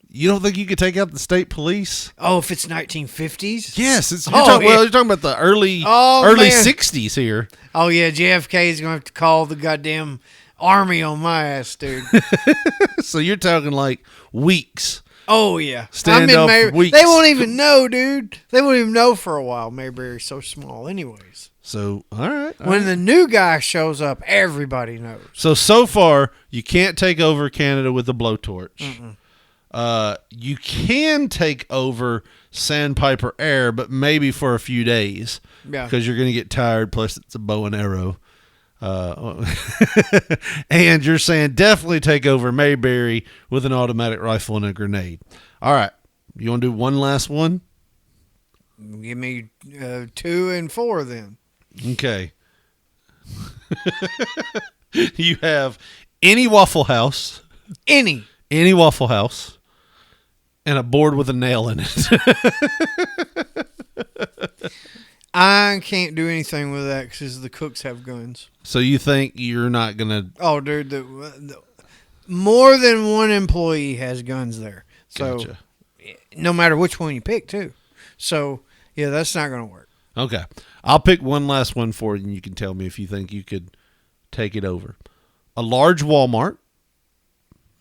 You don't think you could take out the state police? Oh, if it's 1950s? Yes, you're Oh, talking, yeah. you're talking about the early man. 60s here. Oh, yeah, JFK is going to have to call the goddamn army on my ass, dude. So you're talking like weeks Oh yeah, Standoff for weeks. They won't even know, dude. They won't even know for a while. Mayberry's so small, anyways. So all right. When the new guy shows up, everybody knows. So far, you can't take over Canada with a blowtorch. You can take over Sandpiper Air, but maybe for a few days. Yeah. Because you're going to get tired. Plus, it's a bow and arrow. And you're saying definitely take over Mayberry with an automatic rifle and a grenade. All right. You want to do one last one? Give me 2 and 4 then. Okay. You have any Waffle House. Any Waffle House. And a board with a nail in it. I can't do anything with that because the cooks have guns. So you think you're not going to... Oh, dude, the more than one employee has guns there. So Gotcha. No matter which one you pick, too. So, yeah, that's not going to work. Okay. I'll pick one last one for you, and you can tell me if you think you could take it over. A large Walmart.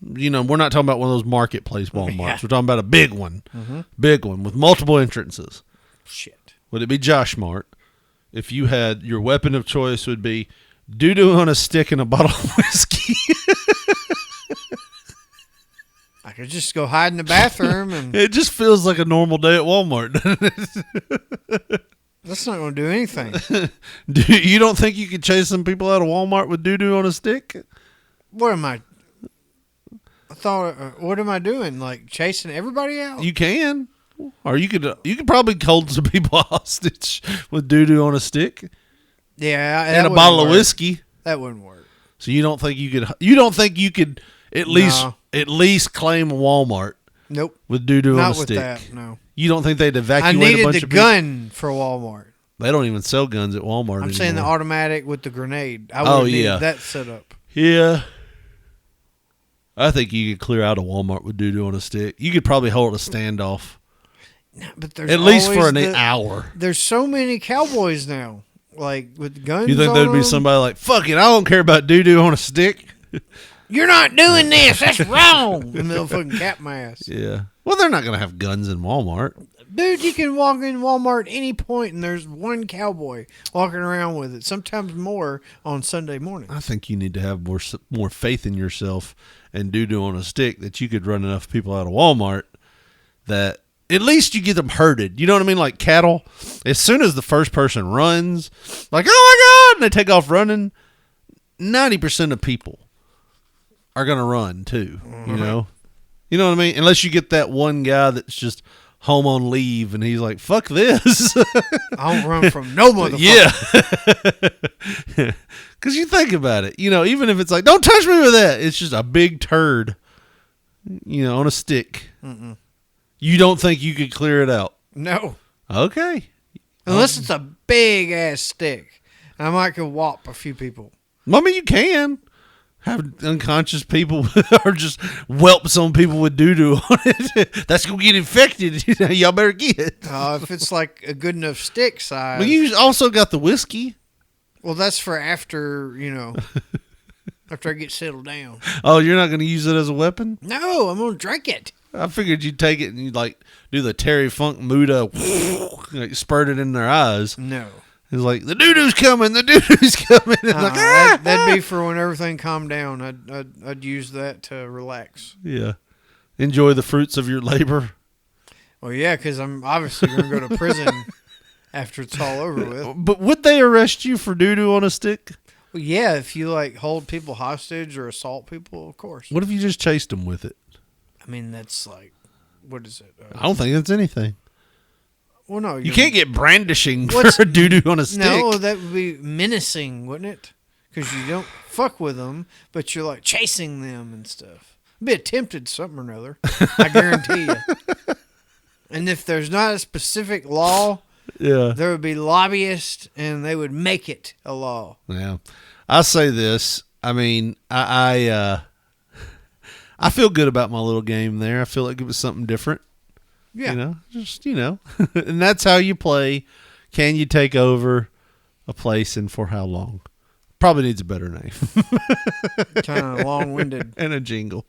You know, we're not talking about one of those marketplace Walmarts. Yeah. We're talking about a big one. Mm-hmm. Big one with multiple entrances. Shit. Would it be Josh Mart? If you had your weapon of choice would be doo-doo on a stick and a bottle of whiskey. I could just go hide in the bathroom and It just feels like a normal day at Walmart. that's not going to do anything. You don't think you could chase some people out of Walmart with doo-doo on a stick? What am I? I thought, what am I doing? Like chasing everybody out? You can. Or you could probably hold some people hostage with doo-doo on a stick. Yeah, And a bottle of whiskey. That wouldn't work. So you don't think you could at least claim a Walmart Nope. with doo-doo on a Not with stick? that, no. You don't think they'd I evacuate a needed bunch the of people? gun for Walmart. They don't even sell guns at Walmart I'm saying the anymore. automatic with the grenade. I Oh, would need yeah. that set up. Yeah. I think you could clear out a Walmart with doo-doo on a stick. You could probably hold a standoff. But there's At least for always an hour. There's so many cowboys now, like with guns. You think on there'd be them. somebody like, fuck it, I don't care about doo-doo on a stick? You're not doing this. That's wrong. And they'll fucking cap my ass. Yeah. Well, they're not going to have guns in Walmart. Dude, you can walk in Walmart at any point and there's one cowboy walking around with it. Sometimes more on Sunday morning. I think you need to have more faith in yourself and doo-doo on a stick that you could run enough people out of Walmart that at least you get them herded. You know what I mean? Like cattle. As soon as the first person runs, like, oh my God, and they take off running, 90% of people are going to run too, you know? You know what I mean? Unless you get that one guy that's just home on leave and he's like, fuck this. I don't run from no motherfucker. Yeah. Because you think about it, you know, even if it's like, don't touch me with that, it's just a big turd, you know, on a stick. Mm-mm. You don't think you could clear it out? No. Okay. Unless it's a big ass stick. I might could whop a few people. I mean, you can have unconscious people or just whelps on people with doo-doo on it. That's going to get infected. Y'all better get it. If it's like a good enough stick size. Well, you also got the whiskey. Well, that's for after, after I get settled down. Oh, you're not going to use it as a weapon? No, I'm going to drink it. I figured you'd take it and you'd like do the Terry Funk Muda, like spurt it in their eyes. No. It's like, the doo-doo's coming, the doo-doo's coming. It's like, that'd be for when everything calmed down. I'd use that to relax. Yeah. Enjoy the fruits of your labor. Well, yeah, because I'm obviously going to go to prison after it's all over with. But would they arrest you for doo-doo on a stick? Well, yeah, if you like hold people hostage or assault people, of course. What if you just chased them with it? I mean, that's like, what is it? I don't think that's anything. Well, no. You can't get brandishing for doo-doo on a stick. No, that would be menacing, wouldn't it? Because you don't fuck with them, but you're like chasing them and stuff. Be attempted something or another. I guarantee you. And if there's not a specific law, yeah, there would be lobbyists, and they would make it a law. Yeah, I'll say this. I mean, I feel good about my little game there. I feel like it was something different. Yeah, and that's how you play. Can you take over a place and for how long? Probably needs a better name. Kind of long-winded and a jingle.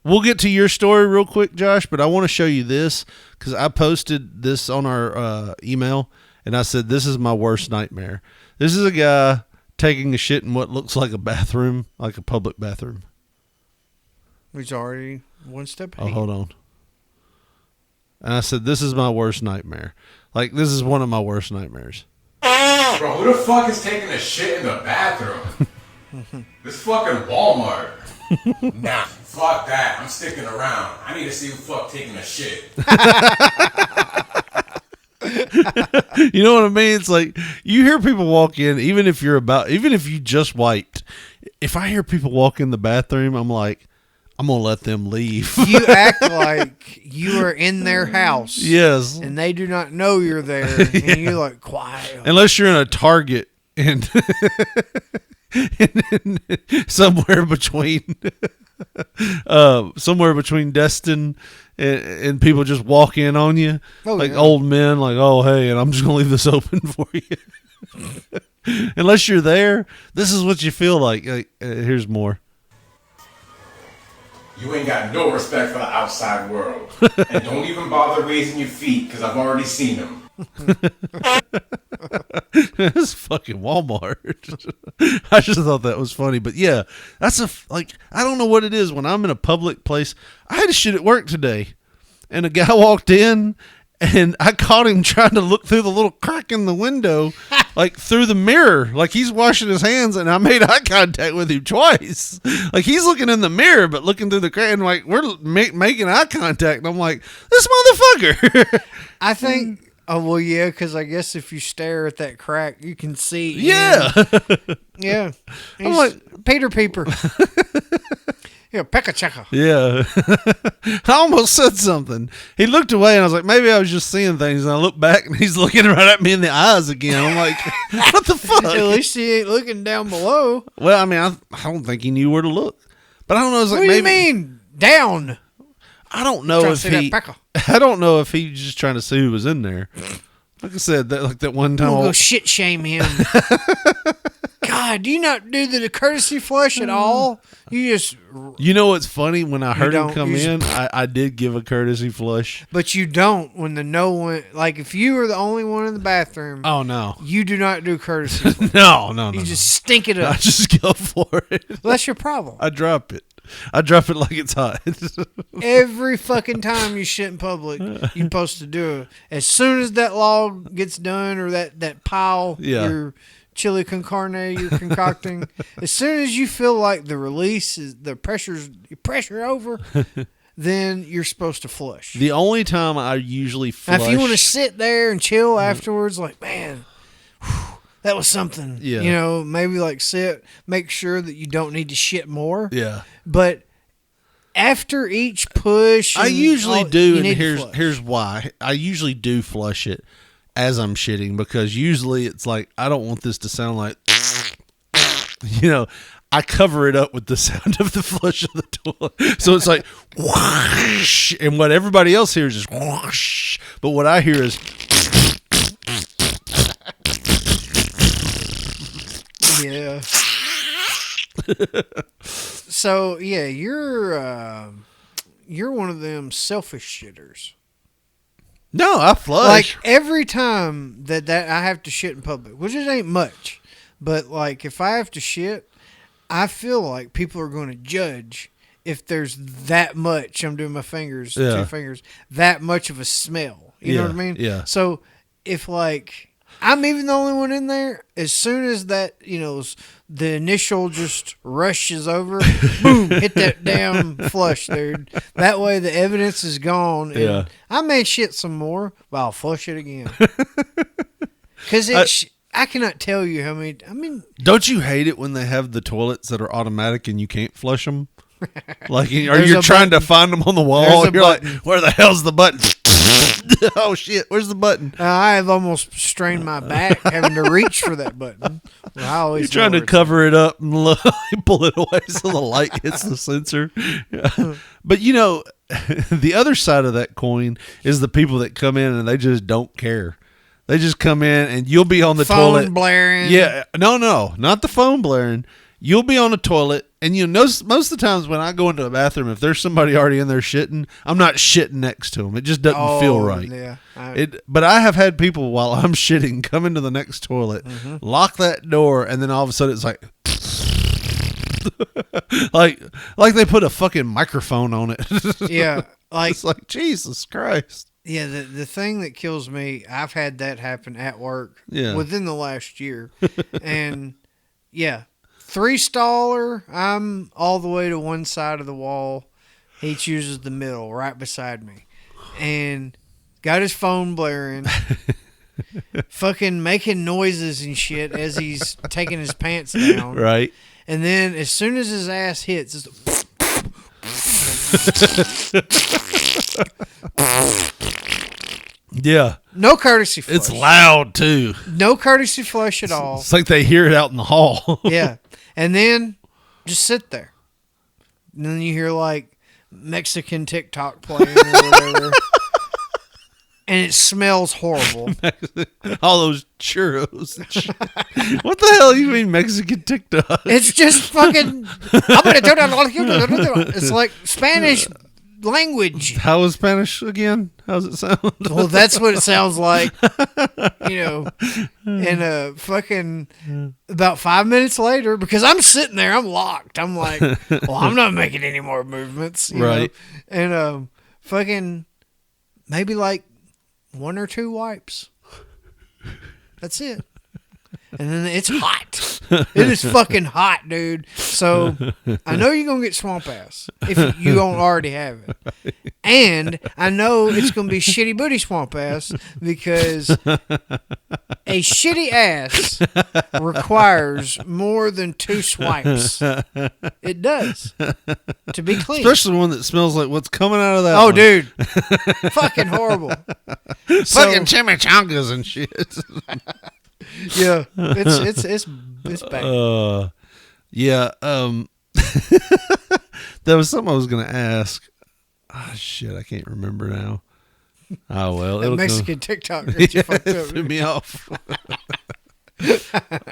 We'll get to your story real quick, Josh, but I want to show you this because I posted this on our email, and I said, this is my worst nightmare. This is a guy taking a shit in what looks like a bathroom, like a public bathroom. He's already one step Oh, ahead. hold on. And I said, this is my worst nightmare. Like, this is one of my worst nightmares. Bro, who the fuck is taking a shit in the bathroom? This fucking Walmart. Nah, fuck that. I'm sticking around. I need to see who fuck taking a shit. You know what I mean? It's like you hear people walk in, even if you just wiped. If I hear people walk in the bathroom, I'm like, I'm gonna let them leave. You act like you are in their house. Yes. And they do not know you're there. And you're like, quiet. Unless you're in a Target and, and somewhere between Destin and people just walk in on you, like old men, like, oh, hey, and I'm just gonna leave this open for you. Unless you're there, this is what you feel like. Here's more. You ain't got no respect for the outside world. And don't even bother raising your feet, because I've already seen them. It's fucking Walmart. I just thought that was funny. But yeah, that's I don't know what it is when I'm in a public place. I had a shit at work today, and a guy walked in, and I caught him trying to look through the little crack in the window, like through the mirror, like he's washing his hands, and I made eye contact with him twice. Like he's looking in the mirror, but looking through the crack, and like we're making eye contact, and I'm like, this motherfucker. I think. Oh, well, yeah, because I guess if you stare at that crack, you can see. Yeah. Yeah. I'm like, Peter Peeper. Yeah, Pekka Cheka. Yeah. I almost said something. He looked away, and I was like, maybe I was just seeing things. And I looked back, and he's looking right at me in the eyes again. I'm like, what the fuck? At least he ain't looking down below. Well, I mean, I don't think he knew where to look. But I don't know. It's like, what do you maybe, mean, down? I don't know if he. I don't know if he's just trying to see who was in there. Like I said, that one time. We'll go shit shame him. God, do you not do the courtesy flush at all? You just. You know what's funny? When I heard him come in, I did give a courtesy flush. But you don't when no one. Like if you were the only one in the bathroom. Oh no. You do not do courtesy flush. No. You just stink it up. I just go for it. Well, that's your problem. I drop it. I drop it like it's hot. Every fucking time you shit in public, you're supposed to do it. As soon as that log gets done or that pile, your chili con carne you're concocting, as soon as you feel like the release is pressure over, then you're supposed to flush. The only time I usually flush. Now, if you want to sit there and chill afterwards, like, man, that was something. Yeah. You know, maybe like sit, make sure that you don't need to shit more. Yeah. But after each push, I usually do, and here's here's why. I usually do flush it as I'm shitting, because usually it's like, I don't want this to sound like, you know, I cover it up with the sound of the flush of the toilet. So it's like, whoosh, and what everybody else hears is whoosh, but what I hear is, yeah. So yeah, you're one of them selfish shitters. No, I flush. Like every time that I have to shit in public, which it ain't much, but like if I have to shit, I feel like people are going to judge if there's that much. I'm doing my fingers, two fingers, that much of a smell. You know what I mean? Yeah. So if like I'm even the only one in there, as soon as that, you know, the initial just rushes over, boom, hit that damn flush, dude. That way the evidence is gone. And I may shit some more, but I'll flush it again. Because I cannot tell you how many. I mean, don't you hate it when they have the toilets that are automatic and you can't flush them? Like, or you're trying to find them on the wall. You're like, where the hell's the button? Oh shit, where's the button? I have almost strained my back having to reach for that button. Well, I always you're trying to cover it up and pull it away so the light hits the sensor. But you know, the other side of that coin is the people that come in and they just don't care. They just come in and you'll be on the phone toilet blaring. Yeah, no, not the phone blaring. You'll be on the toilet And most of the times when I go into a bathroom, if there's somebody already in there shitting, I'm not shitting next to them. It just doesn't feel right. Yeah. But I have had people while I'm shitting come into the next toilet, lock that door, and then all of a sudden it's like, like they put a fucking microphone on it. Yeah, it's like Jesus Christ. Yeah, the thing that kills me, I've had that happen at work within the last year, and yeah. 3-staller, I'm all the way to one side of the wall. He chooses the middle, right beside me. And got his phone blaring. Fucking making noises and shit as he's taking his pants down. Right. And then as soon as his ass hits, it's yeah. No courtesy flush. It's loud, too. No courtesy flush at all. It's like they hear it out in the hall. Yeah. And then just sit there. And then you hear like Mexican TikTok playing or whatever. And it smells horrible. All those churros. What the hell do you mean Mexican TikTok? It's just fucking. It's like Spanish language. How is Spanish again? How's it sound? Well, that's what it sounds like. And fucking about 5 minutes later, because I'm sitting there, I'm locked. I'm like, well, I'm not making any more movements. You know? And fucking maybe like 1 or 2 wipes. That's it. And then it's hot. It is fucking hot, dude. So I know you're going to get swamp ass if you don't already have it. And I know it's going to be shitty booty swamp ass because a shitty ass requires more than 2 swipes. It does. To be clean. Especially one that smells like what's coming out of that one. one. Dude. Fucking horrible. Fucking chimichangas and shit. Yeah, it's bad. Yeah. There was something I was gonna ask. Oh shit, I can't remember now. Oh well, that Mexican TikTok you fucked up, threw me off.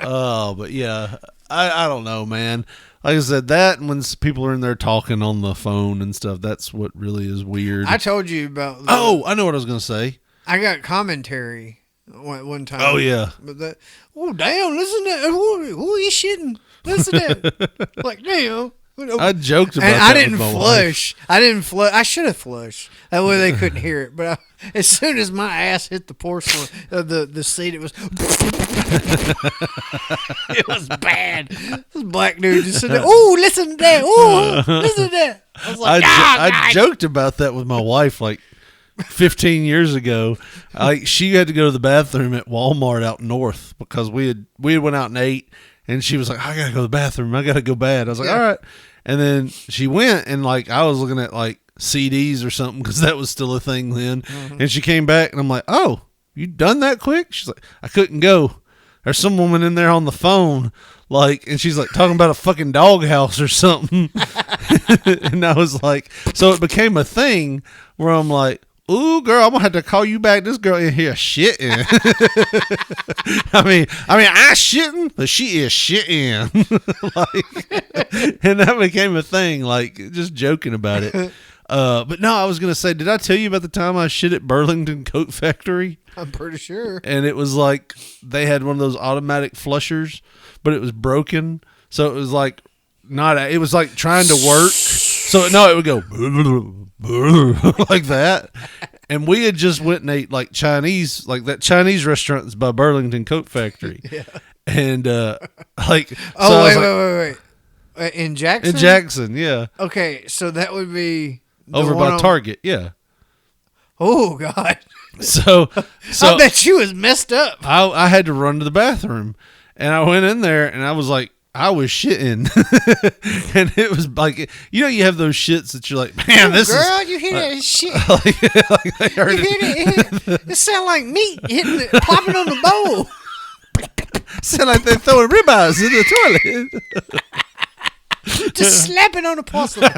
Oh, but yeah, I don't know, man. Like I said, that and when people are in there talking on the phone and stuff, that's what really is weird. I told you about. I know what I was gonna say. I got commentary one time. Oh yeah. But that. Oh damn! Listen to that. Who are you shitting? Listen to that. Like damn. I joked about and that. I didn't flush. I didn't flush. I should have flushed. That way they couldn't hear it. But as soon as my ass hit the porcelain, the seat, it was. It was bad. This black dude just sitting there. Oh, listen to that. Oh, listen to that. I was like, I joked about that with my wife like 15 years ago. Like she had to go to the bathroom at Walmart out north because we had went out and ate, and she was like, I gotta go to the bathroom. I gotta go bad. I was like, all right. And then she went, and like I was looking at like CDs or something because that was still a thing then. Mm-hmm. And she came back, and I'm like, oh, you done that quick? She's like, I couldn't go. There's some woman in there on the phone, like, and she's like talking about a fucking doghouse or something. And I was like, so it became a thing where I'm like, ooh, girl, I'm gonna have to call you back. This girl in here shitting. I mean, I shitting, but she is shitting. Like, and that became a thing, like just joking about it. But no, I was gonna say, did I tell you about the time I shit at Burlington Coat Factory? I'm pretty sure. And it was like they had one of those automatic flushers, but it was broken, so it was like it was like trying to work. So no, it would go like that. And we had just went and ate like Chinese, like that Chinese restaurant that's by Burlington Coat Factory. Yeah. And like, wait. In Jackson? In Jackson, yeah. Okay, so that would be over by Target, yeah. Oh God. So I bet she was messed up. I had to run to the bathroom, and I went in there, and I was like, I was shitting. And it was like, you know, you have those shits that you're like, man, this girl, is... you hear that shit. Like I heard it sound like meat hitting it, popping on the bowl. Sound like they're throwing ribeyes in the toilet. Just slapping on the porcelain.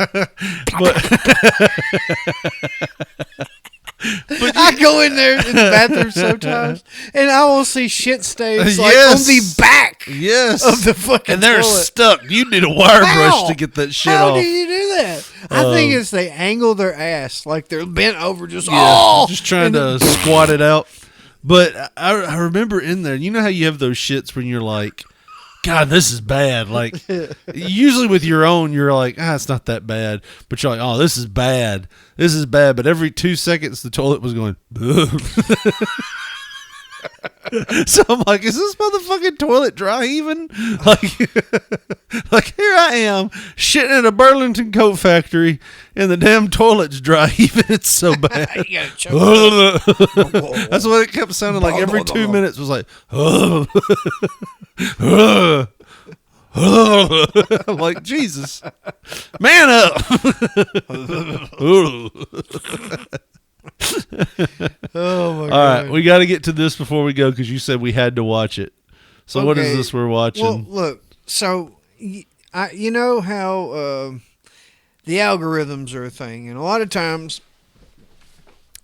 I go in there in the bathroom sometimes, and I will see shit stains like Yes. on the back Yes. of the fucking And they're toilet. stuck. You need a wire How? brush to get that shit How off. do you do that? I think it's they angle their ass like they're bent over, just Just trying to squat it out. But I remember in there, you know how you have those shits when you're like, God, this is bad. Like, usually with your own, you're like, it's not that bad. But you're like, oh, this is bad. This is bad. But every 2 seconds, the toilet was going, So I'm like, is this motherfucking toilet dry even? Like, like here I am shitting in a Burlington coat factory and the damn toilet's dry even. It's so bad. You gotta choke That's what it kept sounding like. Every 2 minutes was like, I'm like, Jesus, man up. Oh my All god! right, we got to get to this before we go because you said we had to watch it. So what is Okay. this we're watching? Well, look. So, you know how the algorithms are a thing, and a lot of times,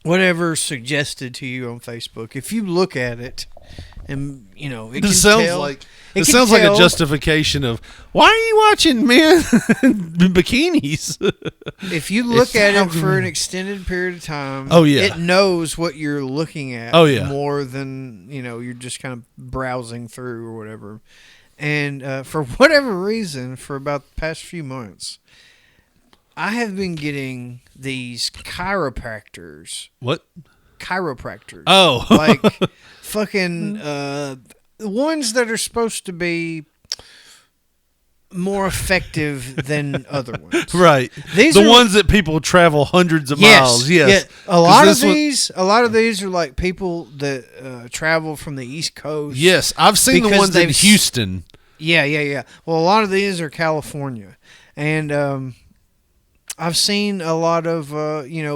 whatever's suggested to you on Facebook, if you look at it, and it can This sounds tell, like it it can sounds like a tell- justification of why are you watching men in bikinis? If you look It's at it algorithm. for an extended period of time, Oh, yeah. it knows what you're looking at. Oh, yeah. More than you're just kind of browsing through or whatever. And for whatever reason, for about the past few months, I have been getting these chiropractors. What? Chiropractors. Oh. Like fucking ones that are supposed to be more effective than other ones. Right. These the are- ones that people travel hundreds of miles. Yes. Yeah. A lot of this one- these are like people that travel from the East Coast. Yes, I've seen the because ones in they've- Houston. Yeah. Well, a lot of these are California, and I've seen a lot of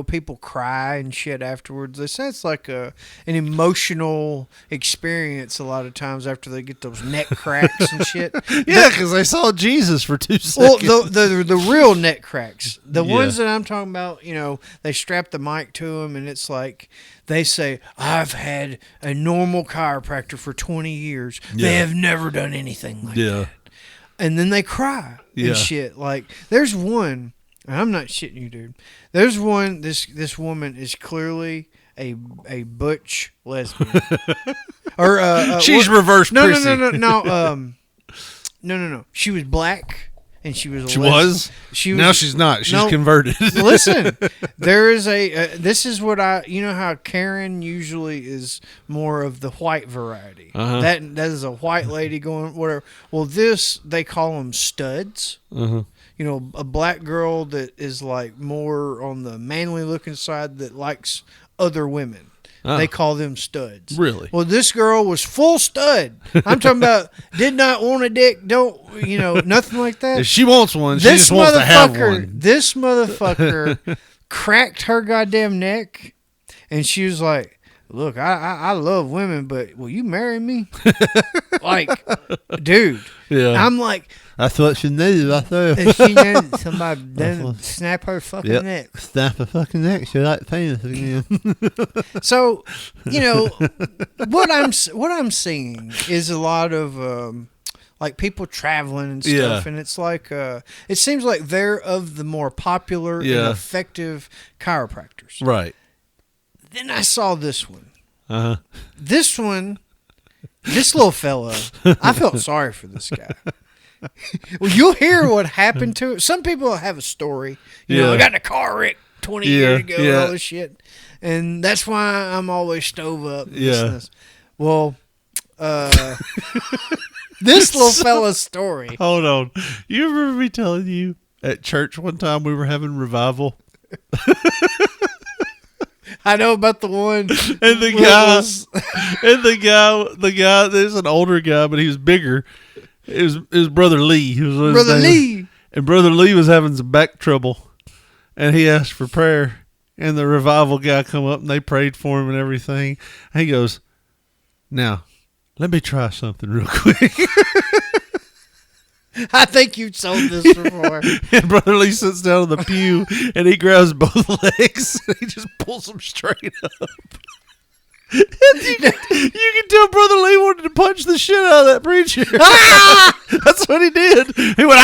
people cry and shit afterwards. They say it's like an emotional experience a lot of times after they get those neck cracks and shit. Yeah, because they saw Jesus for 2 Well, seconds. the real neck cracks, the Yeah. ones that I'm talking about, they strap the mic to them, and it's like they say, "I've had a normal chiropractor for 20 years. They Yeah. have never done anything like Yeah. that." And then they cry Yeah. and shit. Like there's one, and I'm not shitting you, dude. There's one. This woman is clearly a butch lesbian, or She's what- reverse No, prissy. no. She was black, and she was. She was? She was. Now she's not. She's No, converted. Listen, there is this is what how Karen usually is more of the white variety. Uh-huh. That is a white lady going whatever. Well, this they call them studs. Uh-huh. A black girl that is like more on the manly looking side that likes other women. Oh. They call them studs. Really? Well, this girl was full stud. I'm talking about did not want a dick, don't nothing like that. If she wants one, she just wants to have one. This motherfucker cracked her goddamn neck, and she was like, "Look, I love women, but will you marry me?" Like, dude. Yeah. I'm like, That's what she needed right there. if she knew somebody done snap her fucking neck. Snap her fucking neck. She like penis again. So, what I'm seeing is a lot of like people traveling and stuff, Yeah. and it's like it seems like they're of the more popular Yeah. and effective chiropractors. Right. Then I saw this one. Uh-huh. This one, this little fella, I felt sorry for this guy. Well, you'll hear what happened to it. Some people have a story. I got in a car wreck 20 years ago and all this shit. And that's why I'm always stove up. and this and this. Well, this little fella's story. Hold on. You remember me telling you at church one time we were having revival? I know about the one. And the guy, there's an older guy, but he was bigger. It was Brother Lee. He was his Brother name. Lee. And Brother Lee was having some back trouble. And he asked for prayer. And the revival guy come up and they prayed for him and everything. And he goes, "Now, let me try something real quick." I think you've told this before. And Brother Lee sits down on the pew and he grabs both legs and he just pulls them straight up. And you can tell Brother Lee wanted to punch the shit out of that preacher. That's what he did. He went,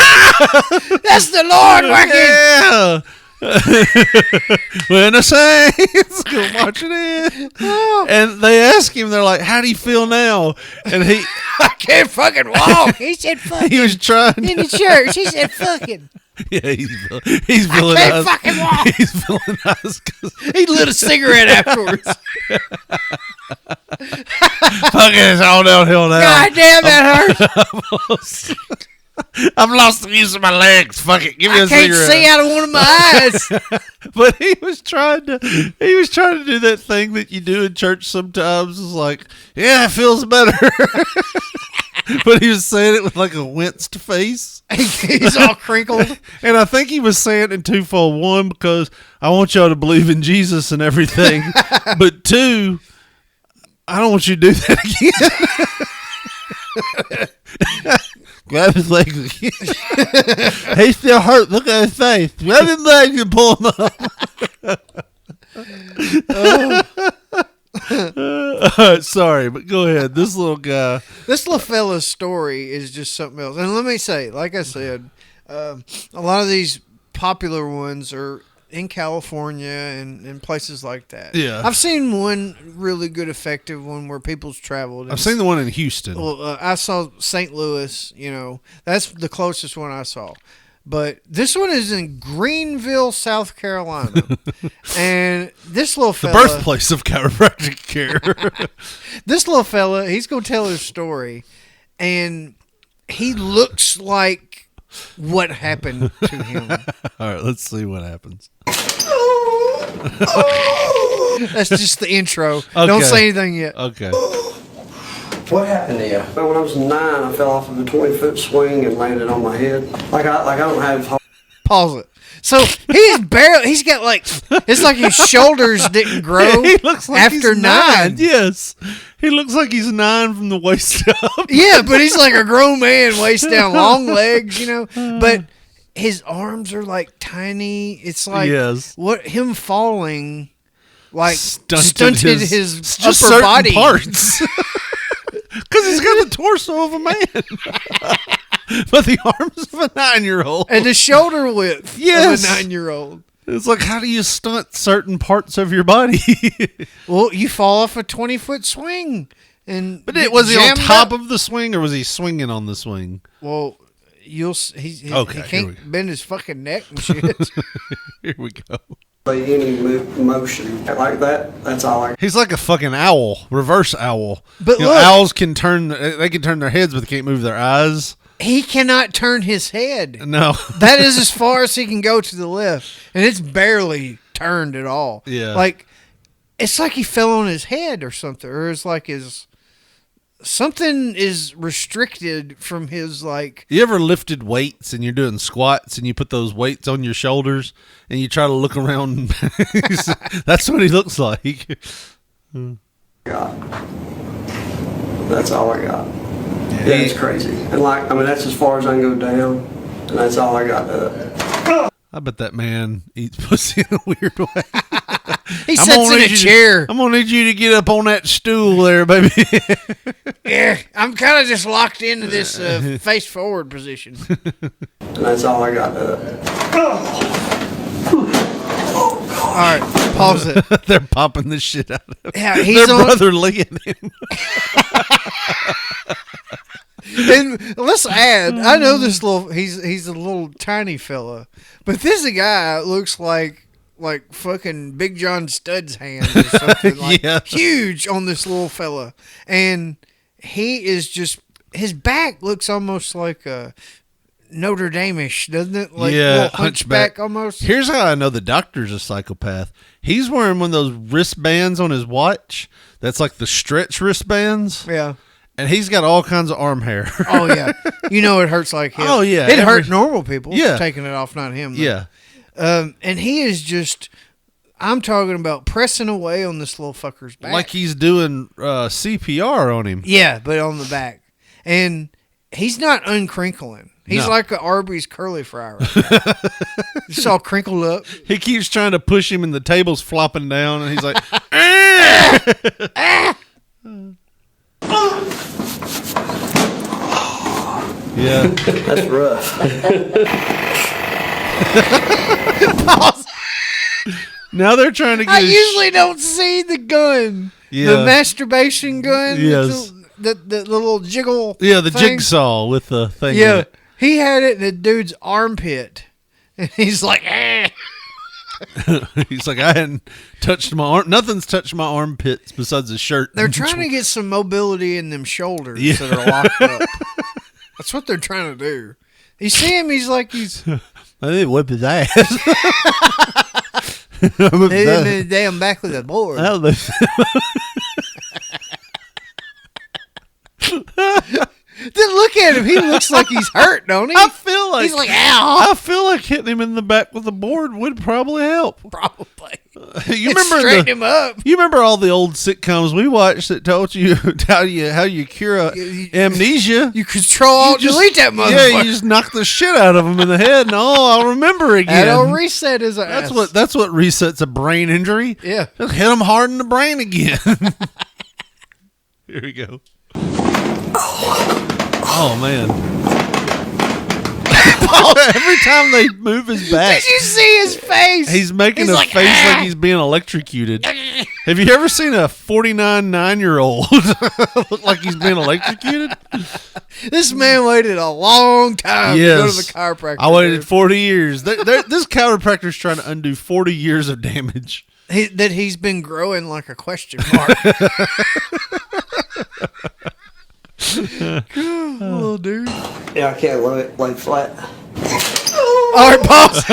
That's the Lord working. Yeah. When the saints go marching in. And they ask him, they're like, how do you feel now? And he, I can't fucking walk. He said fucking. he was trying in the church. He said fucking. Yeah, he's feeling I can't nice. fucking walk. He's feeling nice 'cause He lit a cigarette afterwards. fucking it's all downhill now. God damn, that hurts. I've lost the use of my legs. Fuck it, give me I a can't cigarette. see out of one of my eyes. But he was trying to do that thing that you do in church sometimes. It's like, yeah, it feels better. But he was saying it with like a winced face. He's all crinkled. And I think he was saying it in twofold. One, because I want y'all to believe in Jesus and everything. But two, I don't want you to do that again. Grab his legs again. He's still hurt. Look at his face. Grab his legs and pull him up. Sorry, but go ahead. This little guy. This little fella's story is just something else. And let me say, like I said, a lot of these popular ones are in California and places like that. Yeah. I've seen one really good, effective one where people's traveled. I've seen the one in Houston. Well, I saw St. Louis, that's the closest one I saw. But this one is in Greenville, South Carolina. And this little The fella, birthplace of chiropractic care. this little fella, he's going to tell his story. And he looks like what happened to him. All right, let's see what happens. That's just the intro. Okay. Don't say anything yet. Okay. What happened to you? When I was 9, I fell off of a 20-foot swing and landed on my head. Like I don't have. Pause it. So he's got like, it's like his shoulders didn't grow He looks like after he's 9. Yes. He looks like he's 9 from the waist up. Yeah, but he's like a grown man, waist down, long legs, But his arms are like tiny. It's like what him falling like stunted his just upper certain body parts. Because he's got the torso of a man. But the arms of a 9-year-old. and the shoulder width of a Yes. 9-year-old. It's like, how do you stunt certain parts of your body? Well, you fall off a 20-foot swing, and But was he on jammed top up. of the swing, or was he swinging on the swing? Well, he Okay, can't bend his fucking neck and shit. Here we go. Any motion like that. That's all I. He's like a fucking owl, reverse owl. But look- owls can turn their heads, but they can't move their eyes. He cannot turn his head. No. That is as far as he can go to the left, and it's barely turned at all. Yeah. Like it's like he fell on his head or something, or it's like something is restricted from his like. You ever lifted weights and you're doing squats and you put those weights on your shoulders and you try to look around? That's what he looks like. got. That's all I got. Yeah, it's crazy. And that's as far as I can go down, and that's all I got. I bet that man eats pussy in a weird way. He sits in a chair. I'm gonna need you to get up on that stool there, baby. Yeah, I'm kind of just locked into this face forward position. And that's all I got. All right, pause it. They're popping the shit out of him. Yeah, he's Their on- brother Lee and him. And let's add, I know this he's a little tiny fella, but this guy looks like fucking Big John Stud's hand or something, like Yeah. huge on this little fella. And he is just, his back looks almost like a Notre Dame-ish, doesn't it? Like a little hunchback almost. Here's how I know the doctor's a psychopath. He's wearing one of those wristbands on his watch. That's like the stretch wristbands. Yeah. And he's got all kinds of arm hair. Oh, yeah. You know it hurts like hell. Oh, yeah. It hurt normal people Yeah. taking it off, not him. Though. Yeah. And he is just, I'm talking about pressing away on this little fucker's back. Like he's doing CPR on him. Yeah, but on the back. And he's not uncrinkling. He's No. like an Arby's curly fryer. Just all crinkled up. He keeps trying to push him, and the table's flopping down, and he's like, yeah. That's rough. Now they're trying to get I his usually don't see the gun. Yeah. The masturbation gun. Yes. The little jiggle. the thing. jigsaw with the thing. in Yeah. it. He had it in the dude's armpit. And he's like, He's like, I hadn't touched my arm. Nothing's touched my armpits besides the shirt. They're trying to get some mobility in them shoulders Yeah. that are locked up. That's what they're trying to do. You see him, he's like he's I need to whip his ass. hit him in the damn back with a board. Then look at him. He looks like he's hurt, don't he? I feel like he's like, ow. I feel like hitting him in the back with a board would probably help. Probably. You remember straighten him up. You remember all the old sitcoms we watched that told you how you cure amnesia? You control alt delete that motherfucker. Yeah, you just knock the shit out of him in the head, and I'll remember again. That'll reset his ass. That's what resets a brain injury. Yeah. Just hit him hard in the brain again. Here we go. Oh man. Every time they move his back, Did you see his face? he's making He's a like, face "Ah." like he's being electrocuted. Have you ever seen a 49 9-year-old look like he's being electrocuted? This man waited a long time to go to the chiropractor. I waited 40 years. This chiropractor's trying to undo 40 years of damage. That he's been growing like a question mark. Good little dude. Yeah, I can't lay flat. All right, pause.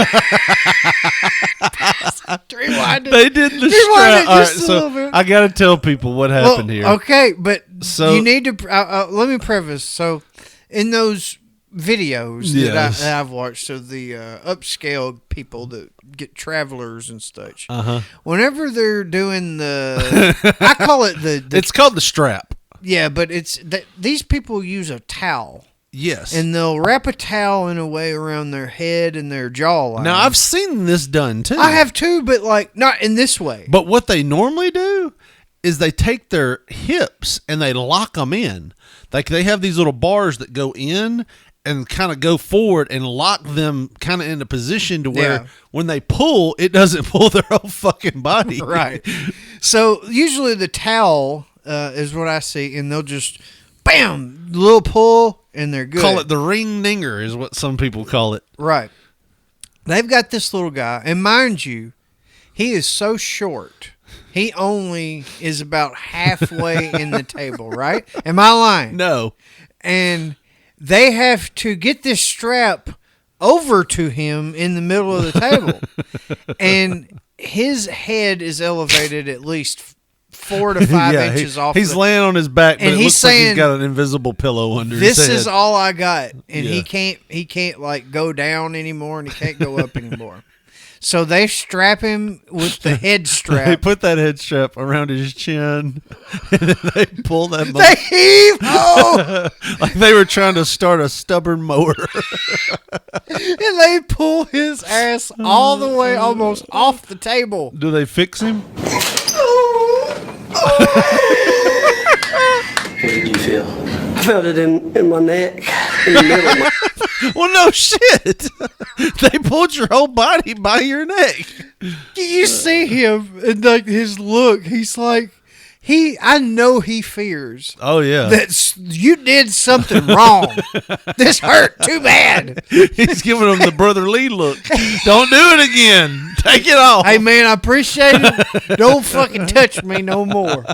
Rewind it. They did the Rewind strap. it All right, just a so little bit. I got to tell people what happened here. Okay, but So- you need to. Let me preface. So, in those videos Yes. that I've watched of the upscale people that get travelers and such, whenever they're doing the, I call it the It's called the strap. yeah, but it's these people use a towel. Yes. And they'll wrap a towel in a way around their head and their jawline. Now, I've seen this done too. I have too, but like not in this way. But what they normally do is they take their hips and they lock them in. Like they have these little bars that go in and kind of go forward and lock them kind of in a position to where when they pull, it doesn't pull their whole fucking body. Right. So usually the towel is what I see, and they'll just bam, little pull, and they're good. Call it the ring dinger is what some people call it. Right. They've got this little guy, and mind you, he is so short. He only is about halfway in the table, right? Am I lying? No. And they have to get this strap over to him in the middle of the table. And his head is elevated at least 4 to 5 inches off. He's laying on his back, but and it he's looks like saying, he's got an invisible pillow under this his head. is all I got. And Yeah. he can't like go down anymore, and he can't go up anymore. So they strap him with the head They strap. put that head strap around his chin, and then they pull that. They heave ho! Like they were trying to start a stubborn mower. And they pull his ass all the way almost off the table. Do they fix him? How did you feel? I felt it in my neck, in the middle of my... Well, no shit. They pulled your whole body by your neck. You see him and like his look. He's like, I know he fears. Oh yeah, that you did something wrong. This hurt too bad. He's giving him the Brother Lee look. Don't do it again. Take it off. Hey man, I appreciate it. Don't fucking touch me no more.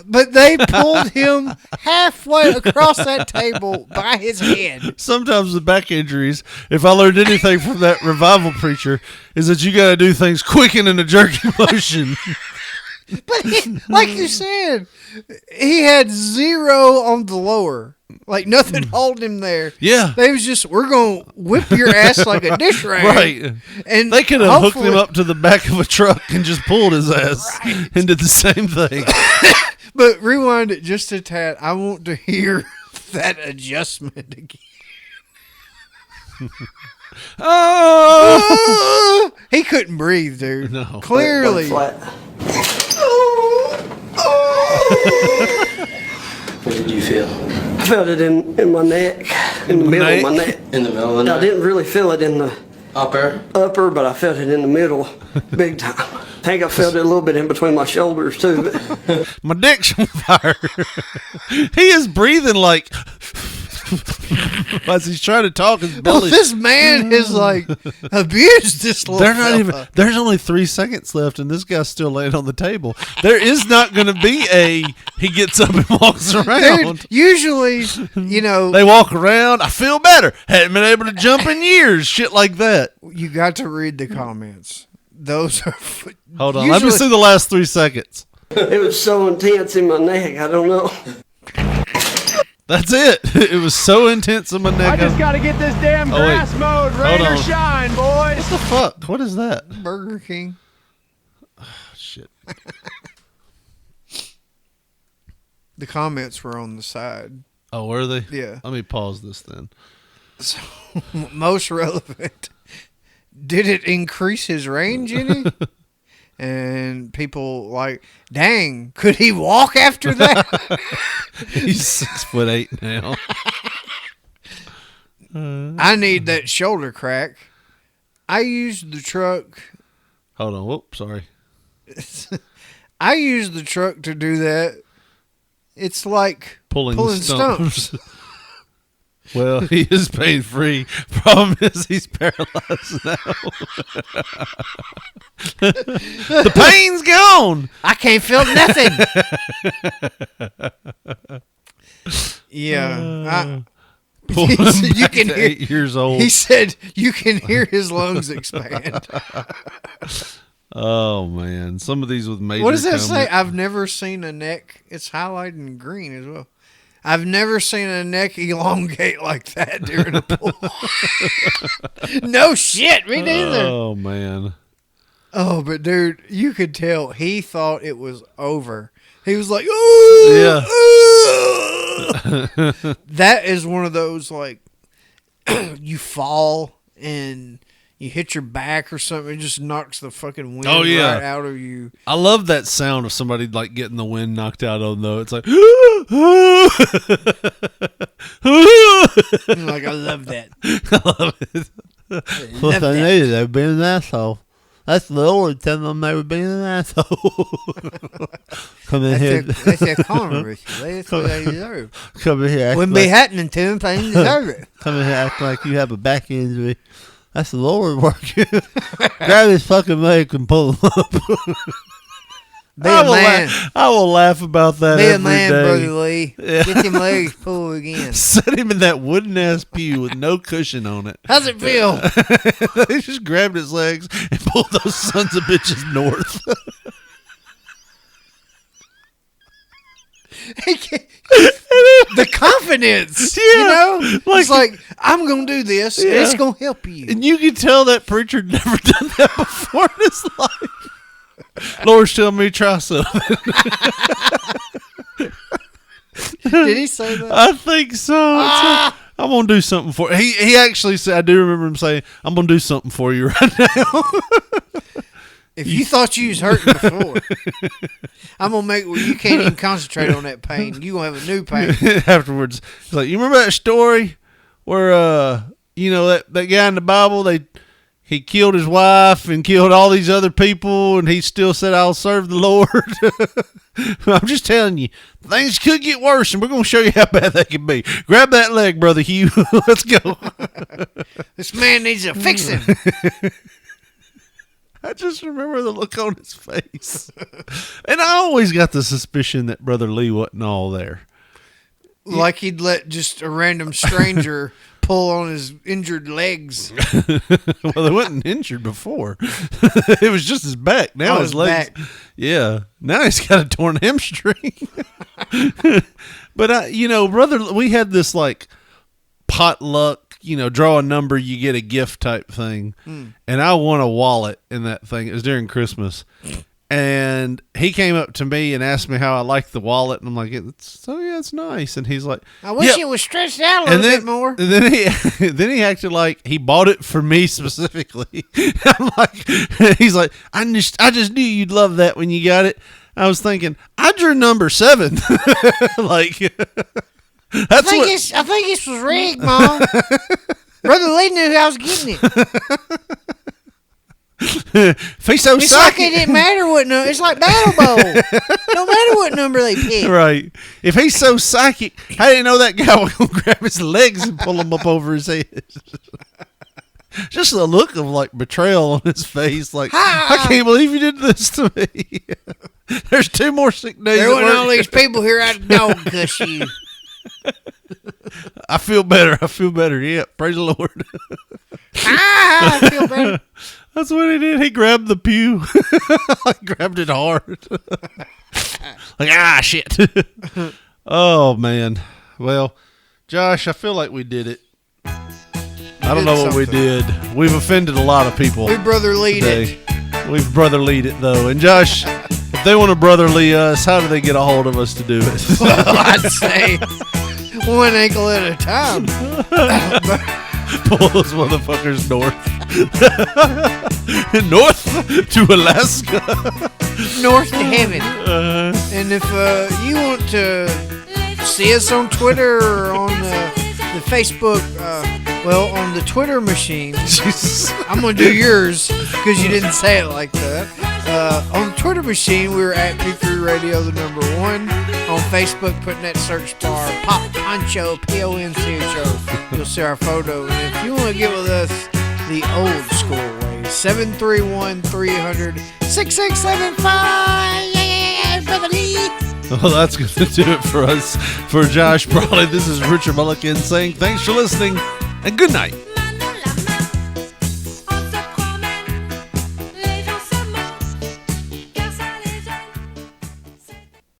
But they pulled him halfway across that table by his head. Sometimes the back injuries, if I learned anything from that revival preacher, is that you got to do things quick and in a jerky motion. But like you said, he had 0 on the lower. Like nothing holding him there. Yeah. They was just, we're going to whip your ass like a dish rag. Right. And they could have hooked him up to the back of a truck and just pulled his ass and did the same thing. But rewind it just a tad. I want to hear that adjustment again. Oh! He couldn't breathe, dude. No. Clearly. Flat. What did you feel? I felt it in my neck, in the middle of my neck. In the middle of the I neck? didn't really feel it in the Upper? upper, but I felt it in the middle, big time. I think I felt it a little bit in between my shoulders too. But My dick's on fire. He is breathing like as he's trying to talk. His Well, belly. this man is like abused this little They're not fella. even. There's only 3 seconds left, and this guy's still laying on the table. There is not going to be a. He gets up and walks around. Dude, usually, you know, They walk around. I feel better. Hadn't been able to jump in years. Shit like that. you got to read the comments. Those are. Hold on. Let me see the last 3 seconds. it was so intense in my neck, I don't know. That's it. It was so intense in my neck. gotta get this damn grass mowed. Hold on. shine, boys. What the fuck? What is that? Burger King. Shit. The comments were on the side. Oh, were they? Yeah. Let me pause this then. So, most relevant. Did it increase his range any? And people like, dang, could he walk after that? He's 6'8" now. I need that shoulder crack. I used the truck. Hold on. Whoop. Sorry. I used the truck to do that. It's like Pulling stumps. Well, he is pain free. Problem is he's paralyzed now. The pain's gone. I can't feel nothing. Yeah. He said you can to hear, 8 years old. He said you can hear his lungs expand. Oh man, some of these with major. What does that say? comment- I've never seen a neck. It's highlighted in green as well. I've never seen a neck elongate like that during a pull. No shit, me neither. Oh man. Oh, but dude, you could tell he thought it was over. He was like, "Ooh, Yeah. ooh." That is one of those like you fall and you hit your back or something. It just knocks the fucking wind Oh, yeah. right out of you. I love that sound of somebody like getting the wind knocked out of them. Though it's like, Like I love that. I love it. What they needed, they were being an asshole. That's the Lord telling them they were being an asshole. Come in here. That's their karma, Richie. That's what they deserve. Come in here. act Wouldn't be like- happening to them if they didn't deserve it. Come in here acting like you have a back injury. That's the Lord working. Grab his fucking leg and pull him up. Be a man. I will laugh about that Be every a man, day. Brother Lee. Yeah. Get them legs pulled again. Set him in that wooden ass pew with no cushion on it. How's it feel? They just grabbed his legs and pulled those sons of bitches north. The confidence, Yeah. you know? Like- It's like, I'm going to do this, and Yeah. it's going to help you. And you can tell that preacher had never done that before in his life. Lord's telling me to try something. Did he say that? I think so. I'm gonna do something for he actually said, I do remember him saying, I'm gonna do something for you right now. If you thought you was hurting before, I'm going to make where you can't even concentrate on that pain. You're going to have a new pain. Afterwards, he's like, you remember that story where you know that guy in the Bible, he killed his wife and killed all these other people, and he still said, I'll serve the Lord. I'm just telling you, things could get worse, and we're going to show you how bad they can be. Grab that leg, Brother Hugh. Let's go. This man needs a fixing. I just remember the look on his face. And I always got the suspicion that Brother Lee wasn't all there. Like he'd let just a random stranger pull on his injured legs. Well, they wasn't injured before. It was just his back. Now Oh, his his legs. back. Yeah. Now he's got a torn hamstring. But brother, we had this like potluck, draw a number, you get a gift type thing. And I won a wallet in that thing. It was during Christmas. And he came up to me and asked me how I liked the wallet, and I'm like, it's nice. And he's like, I wish it was stretched out a little bit more. And then he acted like he bought it for me specifically. I'm like, he's like, I just knew you'd love that when you got it. I was thinking, I drew number 7. Like, I think this was rigged, Mom. Brother Lee knew I was getting it. If he's so it's psychic, like it didn't matter what number. It's like Battle Bowl. No matter what number they pick. Right. If he's so psychic, I didn't know that guy was going to grab his legs and pull him up over his head. Just a look of like betrayal on his face. Like, I can't believe you did this to me. There's 2 more sick days. There weren't all these people here out of dog cuss you. I feel better. Yeah. Praise the Lord. I feel better. That's what he did. He grabbed the pew. I grabbed it hard. Like, shit. Oh, man. Well, Josh, I feel like we did it. I don't know what we did. We've offended a lot of people. We brotherly it. We've brotherly it, though. And Josh, if they want to brotherly us, how do they get a hold of us to do it? Well, I'd say one ankle at a time. Pull those motherfuckers north. North to Alaska. North to heaven. And if you want to see us on Twitter or on the Facebook, on the Twitter machine, I'm going to do yours because you didn't say it like that. On the Twitter machine, we're at P3 Radio, the number 1. On Facebook, put in that search bar, Pop Poncho, Poncho. You'll see our photo. And if you want to get with us the old school way, 731-300-6675. Yeah, Brother Lee. Well, that's going to do it for us. For Josh Brawley, this is Richard Mulligan saying thanks for listening and good night.